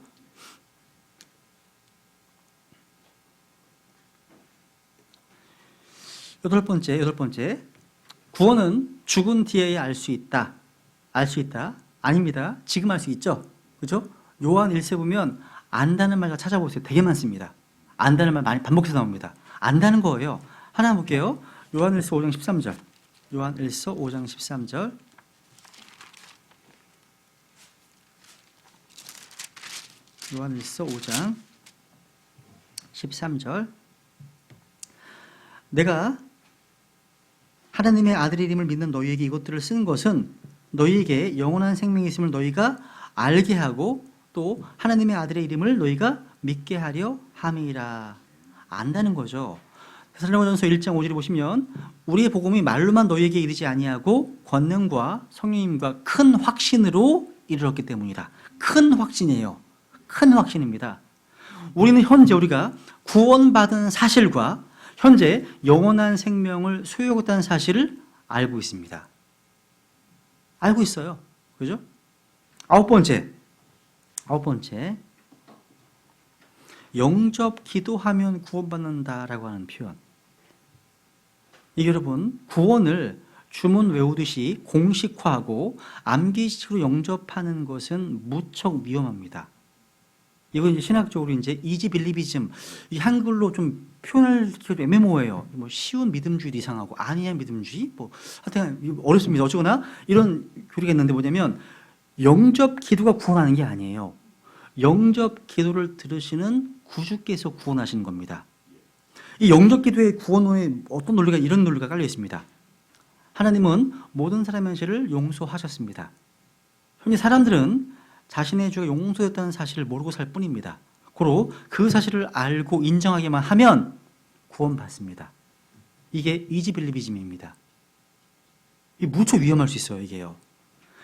여덟 번째. 구원은 죽은 뒤에야 알 수 있다. 알 수 있다. 아닙니다. 지금 알 수 있죠. 그죠? 요한 1세 보면 안다는 말과 찾아보세요. 되게 많습니다. 안다는 말 많이 반복해서 나옵니다. 안다는 거예요. 하나 볼게요. 요한 1서 5장 13절. 요한 1서 5장 13절. 요한 1서 5장 13절. 내가 하나님의 아들이름을 믿는 너희에게 이것들을 쓴 것은 너희에게 영원한 생명이 있음을 너희가 알게 하고 또 하나님의 아들의 이름을 너희가 믿게 하려 함이라. 안다는 거죠. 데살로니가전서 1장 5절에 보시면 우리의 복음이 말로만 너희에게 이르지 아니하고 권능과 성령님과 큰 확신으로 이르렀기 때문이다. 큰 확신이에요. 큰 확신입니다. 우리는 현재 우리가 구원받은 사실과 현재 영원한 생명을 소유하고 있다는 사실을 알고 있습니다. 알고 있어요. 그죠? 아홉 번째. 영접 기도하면 구원받는다라고 하는 표현. 이게 여러분, 구원을 주문 외우듯이 공식화하고 암기식으로 영접하는 것은 무척 위험합니다. 이건 이제 신학적으로 이제 이지빌리비즘, 이 한글로 좀 표현을 좀 애매모호해요. 뭐 쉬운 믿음주의도 이상하고 아니야 믿음주의, 뭐 하여튼 어렵습니다. 어쩌거나 이런 교리가 있는데 뭐냐면 영접 기도가 구원하는 게 아니에요. 영접 기도를 들으시는 구주께서 구원하시는 겁니다. 이 영접 기도의 구원에 어떤 논리가 이런 논리가 깔려 있습니다. 하나님은 모든 사람의 죄를 용서하셨습니다. 현재 사람들은 자신의 죄가 용서됐다는 사실을 모르고 살 뿐입니다. 고로 그 사실을 알고 인정하기만 하면 구원받습니다. 이게 이지빌리비즘입니다. 이 무척 위험할 수 있어요, 이게요.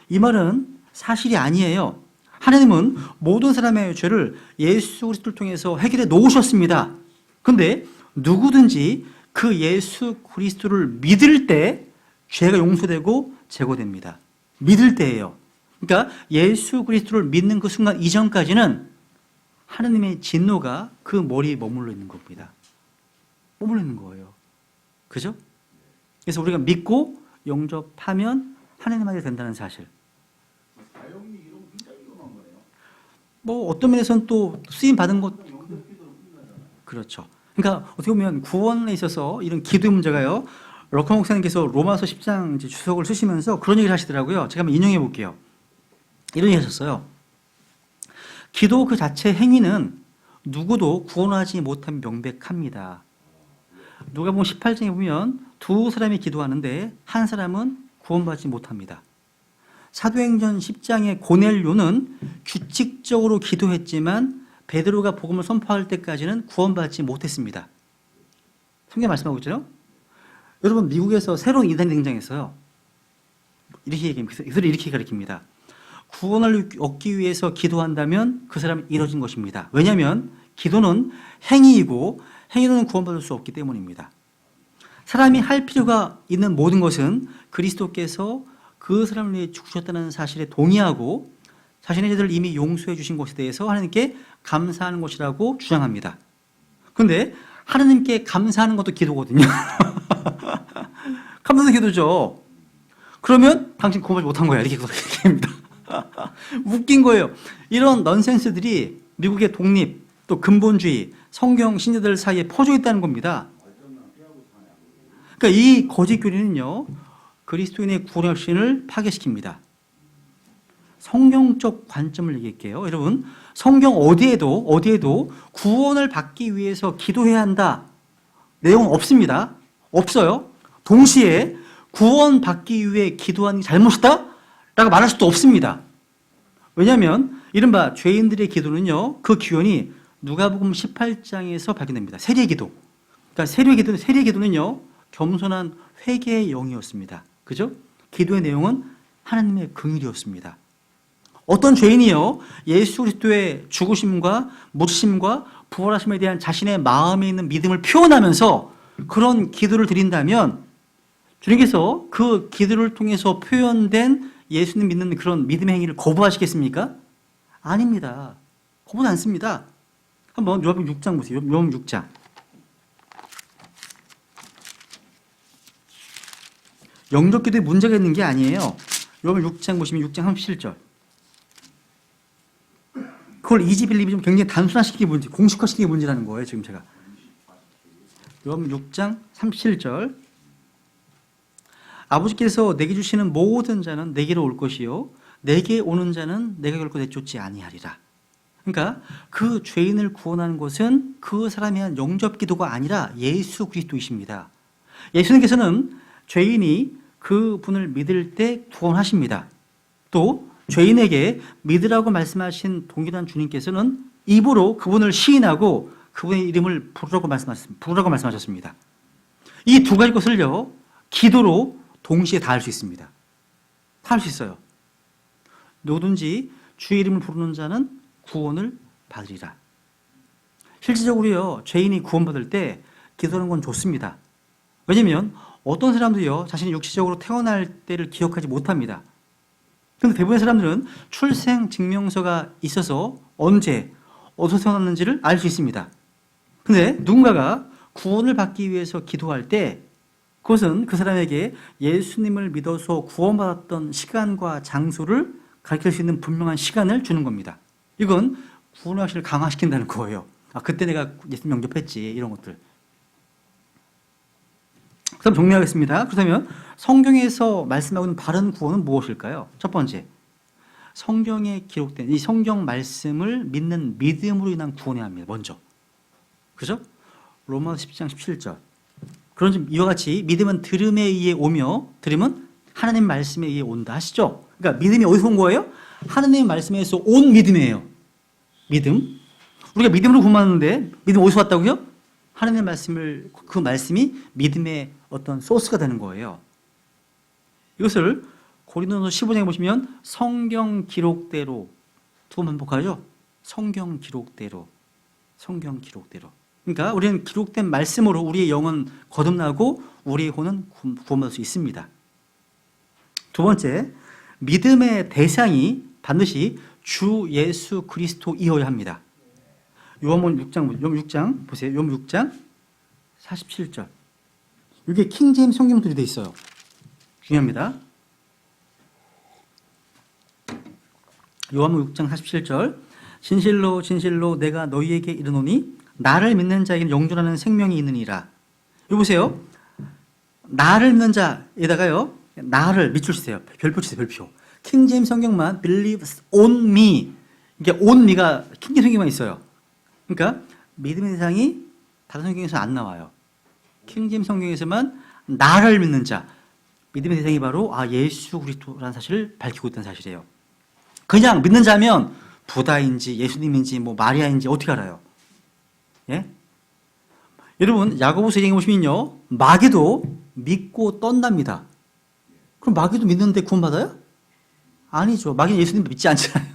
이 말은 사실이 아니에요. 하나님은 모든 사람의 죄를 예수 그리스도를 통해서 해결해 놓으셨습니다. 그런데 누구든지 그 예수 그리스도를 믿을 때 죄가 용서되고 제거됩니다. 믿을 때예요. 그러니까 예수 그리스도를 믿는 그 순간 이전까지는 하나님의 진노가 그 머리에 머물러 있는 겁니다. 머물러 있는 거예요. 그죠? 그래서 우리가 믿고 영접하면 하나님 아들이 된다는 사실. 뭐 어떤 면에서는 또 쓰임 받은 것 그렇죠. 그러니까 어떻게 보면 구원에 있어서 이런 기도의 문제가요. 러커 목사님께서 로마서 10장 주석을 쓰시면서 그런 얘기를 하시더라고요. 제가 한번 인용해 볼게요. 이런 얘기 하셨어요. 기도 그 자체 행위는 누구도 구원하지 못함이 명백합니다. 누가복음 18장에 보면 두 사람이 기도하는데 한 사람은 구원받지 못합니다. 사도행전 10장의 고넬료는 규칙적으로 기도했지만 베드로가 복음을 선포할 때까지는 구원받지 못했습니다. 성경 말씀하고 있죠? 여러분, 미국에서 새로운 이단이 등장했어요. 이렇게 얘기합니다. 그들이 이렇게 가르칩니다. 구원을 얻기 위해서 기도한다면 그 사람은 이뤄진 것입니다. 왜냐하면 기도는 행위이고 행위로는 구원받을 수 없기 때문입니다. 사람이 할 필요가 있는 모든 것은 그리스도께서 그 사람을 위해 죽으셨다는 사실에 동의하고 자신의 죄들을 이미 용서해 주신 것에 대해서 하나님께 감사하는 것이라고 주장합니다. 그런데 하나님께 감사하는 것도 기도거든요. 감사도 기도죠. 그러면 당신 구원받지 못한 거야. 이렇게 얘기합니다. 웃긴 거예요. 이런 넌센스들이 미국의 독립, 또 근본주의, 성경 신자들 사이에 퍼져 있다는 겁니다. 그러니까 이 거짓 교리는요, 그리스도인의 구원 확신을 파괴시킵니다. 성경적 관점을 얘기할게요. 여러분, 성경 어디에도 구원을 받기 위해서 기도해야 한다. 내용은 없습니다. 없어요. 동시에 구원받기 위해 기도하는 게 잘못이다? 라고 말할 수도 없습니다. 왜냐하면 이른바 죄인들의 기도는요, 그 기원이 누가복음 18장에서 발견됩니다. 세리의 기도. 그러니까 세리의 기도는요, 겸손한 회개의 영이었습니다. 그죠? 기도의 내용은 하나님의 긍휼이었습니다. 어떤 죄인이요, 예수 그리스도의 죽으심과 묻히심과 부활하심에 대한 자신의 마음에 있는 믿음을 표현하면서 그런 기도를 드린다면 주님께서 그 기도를 통해서 표현된 예수님 믿는 그런 믿음의 행위를 거부하시겠습니까? 아닙니다. 거부는 않습니다. 한번 요한복음 6장 보세요. 요한복음 6장. 영적 기도에 문제가 있는 게 아니에요. 요한복음 6장 보시면 6장 37절. 그걸 이지빌립이 좀 굉장히 단순화시키기 문제, 공식화시키기 문제라는 거예요. 지금 제가. 요한복음 6장 37절. 아버지께서 내게 주시는 모든 자는 내게로 올 것이요 내게 오는 자는 내가 결코 내쫓지 아니하리라. 그러니까 그 죄인을 구원하는 것은 그 사람에 대한 영접 기도가 아니라 예수 그리스도이십니다. 예수님께서는 죄인이 그 분을 믿을 때 구원하십니다. 또 죄인에게 믿으라고 말씀하신 동일한 주님께서는 입으로 그분을 시인하고 그분의 이름을 부르라고 말씀하셨습니다. 이 두 가지 것을요 기도로 동시에 다 할 수 있습니다. 다 할 수 있어요. 누구든지 주의 이름을 부르는 자는 구원을 받으리라. 실질적으로요 죄인이 구원받을 때 기도하는 건 좋습니다. 왜냐하면 어떤 사람들이요 자신이 육체적으로 태어날 때를 기억하지 못합니다. 그런데 대부분의 사람들은 출생 증명서가 있어서 언제 어디서 태어났는지를 알 수 있습니다. 그런데 누군가가 구원을 받기 위해서 기도할 때 그것은 그 사람에게 예수님을 믿어서 구원받았던 시간과 장소를 가르칠 수 있는 분명한 시간을 주는 겁니다. 이건 구원의 확신을 강화시킨다는 거예요. 아, 그때 내가 예수님 영접했지, 이런 것들. 그럼 정리하겠습니다. 그렇다면 성경에서 말씀하고 있는 바른 구원은 무엇일까요? 첫 번째, 성경에 기록된 이 성경 말씀을 믿는 믿음으로 인한 구원해야 합니다. 먼저. 그죠? 로마서 10장 17절. 그런 이와 같이 믿음은 들음에 의해 오며 들음은 하나님 말씀에 의해 온다 하시죠? 그러니까 믿음이 어디서 온 거예요? 하나님의 말씀에서 온 믿음이에요. 믿음. 우리가 믿음으로 구원하는데 믿음 어디서 왔다고요? 하나님의 말씀을, 그 말씀이 믿음의 어떤 소스가 되는 거예요. 이것을 고린도서 15장에 보시면 성경 기록대로 두 번 반복하죠? 성경 기록대로. 성경 기록대로. 그러니까 우리는 기록된 말씀으로 우리의 영은 거듭나고 우리의 혼은 구원받을 수 있습니다. 두 번째, 믿음의 대상이 반드시 주 예수 그리스도이어야 합니다. 요한복음 6장 보세요. 요한복음 6장 47절. 이게 킹제임스 성경들이 되어 있어요. 중요합니다. 요한복음 6장 47절. 진실로 진실로 내가 너희에게 이르노니 나를 믿는 자에게는 영존하는 생명이 있느니라. 여기 보세요. 나를 믿는 자에다가요. 나를 밑줄 치세요. 별표 치세요. 별표. 킹제임스 성경만 believes on me. 이게 on me가 킹제임스 성경만 있어요. 그러니까 믿음의 대상이 다른 성경에서 안 나와요. 킹제임스 성경에서만 나를 믿는 자. 믿음의 대상이 바로 예수 그리스도라는 사실을 밝히고 있다는 사실이에요. 그냥 믿는 자면 부다인지 예수님인지 뭐 마리아인지 어떻게 알아요? 예? 여러분 야고보서 얘기해 보시면요 마귀도 믿고 떤답니다. 그럼 마귀도 믿는데 구원받아요? 아니죠. 마귀는 예수님 믿지 않잖아요.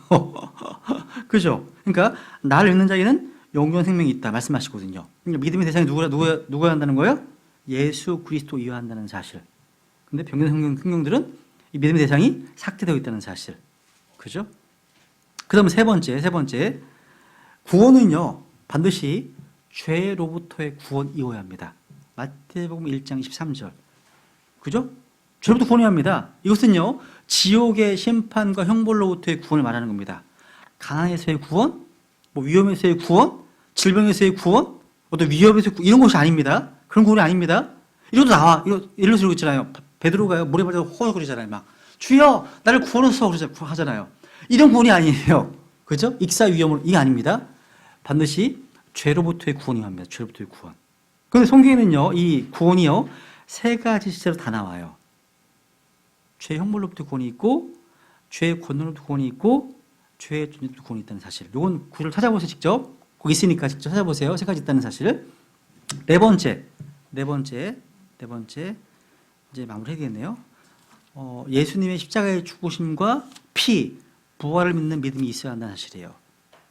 그죠? 그러니까 나를 믿는 자에게는 영원한 생명이 있다 말씀하시거든요. 그러니까 믿음의 대상이 누구야 한다는 거예요? 예수 그리스도이어야 한다는 사실. 근데 병경 성경들은 이 믿음의 대상이 삭제되어 있다는 사실. 그죠? 그 다음에 세 번째 구원은요 반드시 죄로부터의 구원이어야 합니다. 마태복음 1장 23절. 그죠? 죄로부터 구원해야 합니다. 이것은요 지옥의 심판과 형벌로부터의 구원을 말하는 겁니다. 가난에서의 구원, 뭐 위험에서의 구원, 질병에서의 구원, 어떤 위협에서의 구원, 이런 것이 아닙니다. 그런 구원이 아닙니다. 이것도 나와. 예를 들어서 이러고 있잖아요. 베드로가요 물에 빠져서 허덕거리잖아요. 막 주여 나를 구원하소서 하잖아요. 이런 구원이 아니에요. 그죠? 익사 위험으로 이게 아닙니다. 반드시 죄로부터의 구원이 합니다. 죄로부터의 구원. 그런데 성경에는요, 이 구원이요, 세 가지 시제로 다 나와요. 죄 형벌로부터 구원이 있고, 죄의 권능으로부터 구원이 있고, 죄의 존재로부터 구원이 있다는 사실. 이건 구절을 찾아보세요, 직접. 거기 있으니까 직접 찾아보세요. 세 가지 있다는 사실. 네 번째, 이제 마무리해야겠네요. 예수님의 십자가의 죽으심과 피, 부활을 믿는 믿음이 있어야 한다는 사실이에요.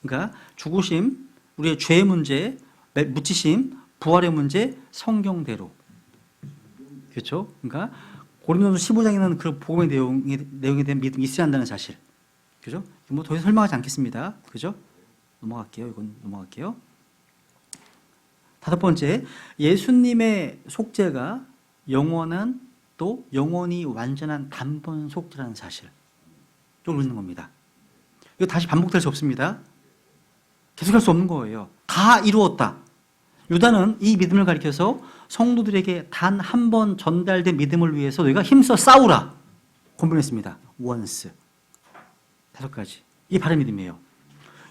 그러니까 죽으심, 우리의 죄의 문제, 묻히심, 부활의 문제, 성경대로. 그렇죠? 그러니까 고린도서 15장에는 그 복음의 내용에 대한 믿음이 있어야 한다는 사실. 그죠? 뭐 더 이상 설명하지 않겠습니다. 그죠? 넘어갈게요. 이건 넘어갈게요. 다섯 번째, 예수님의 속죄가 영원한 또 영원히 완전한 단번 속죄라는 사실. 좀 읽는 겁니다. 이거 다시 반복될 수 없습니다. 계속할 수 없는 거예요. 다 이루었다. 유다는 이 믿음을 가리켜서 성도들에게 단 한 번 전달된 믿음을 위해서 너희가 힘써 싸우라. 권분했습니다. once. 다섯 가지. 이게 바른 믿음이에요.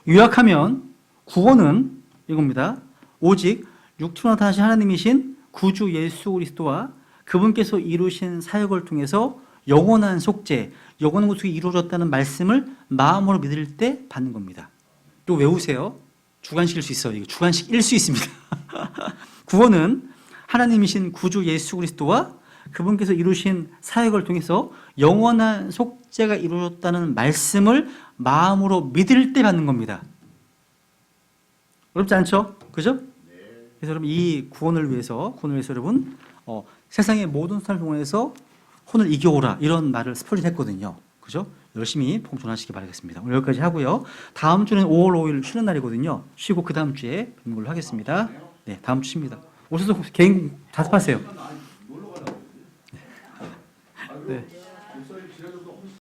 요약하면 구원은 이겁니다. 오직 육체로 나타나신 하나님이신 구주 예수 그리스도와 그분께서 이루신 사역을 통해서 영원한 속죄, 영원한 구속이 이루어졌다는 말씀을 마음으로 믿을 때 받는 겁니다. 또 외우세요. 주관식일 수 있어요. 이거 주관식일 수 있습니다. 구원은 하나님이신 구주 예수 그리스도와 그분께서 이루신 사역을 통해서 영원한 속죄가 이루어졌다는 말씀을 마음으로 믿을 때 받는 겁니다. 어렵지 않죠? 그죠? 그래서 여러분 이 구원을 위해서 여러분 세상의 모든 사람을 동원해서 혼을 이겨오라 이런 말을 스폴릿 했거든요. 그죠? 열심히 봉존하시기 바라겠습니다. 오늘 여기까지 하고요. 다음 주는 5월 5일 쉬는 날이거든요. 쉬고 그 다음 주에 뵙는 걸로 하겠습니다. 네, 다음 주 쉽니다. 오셔서 개인 답습하세요. 네.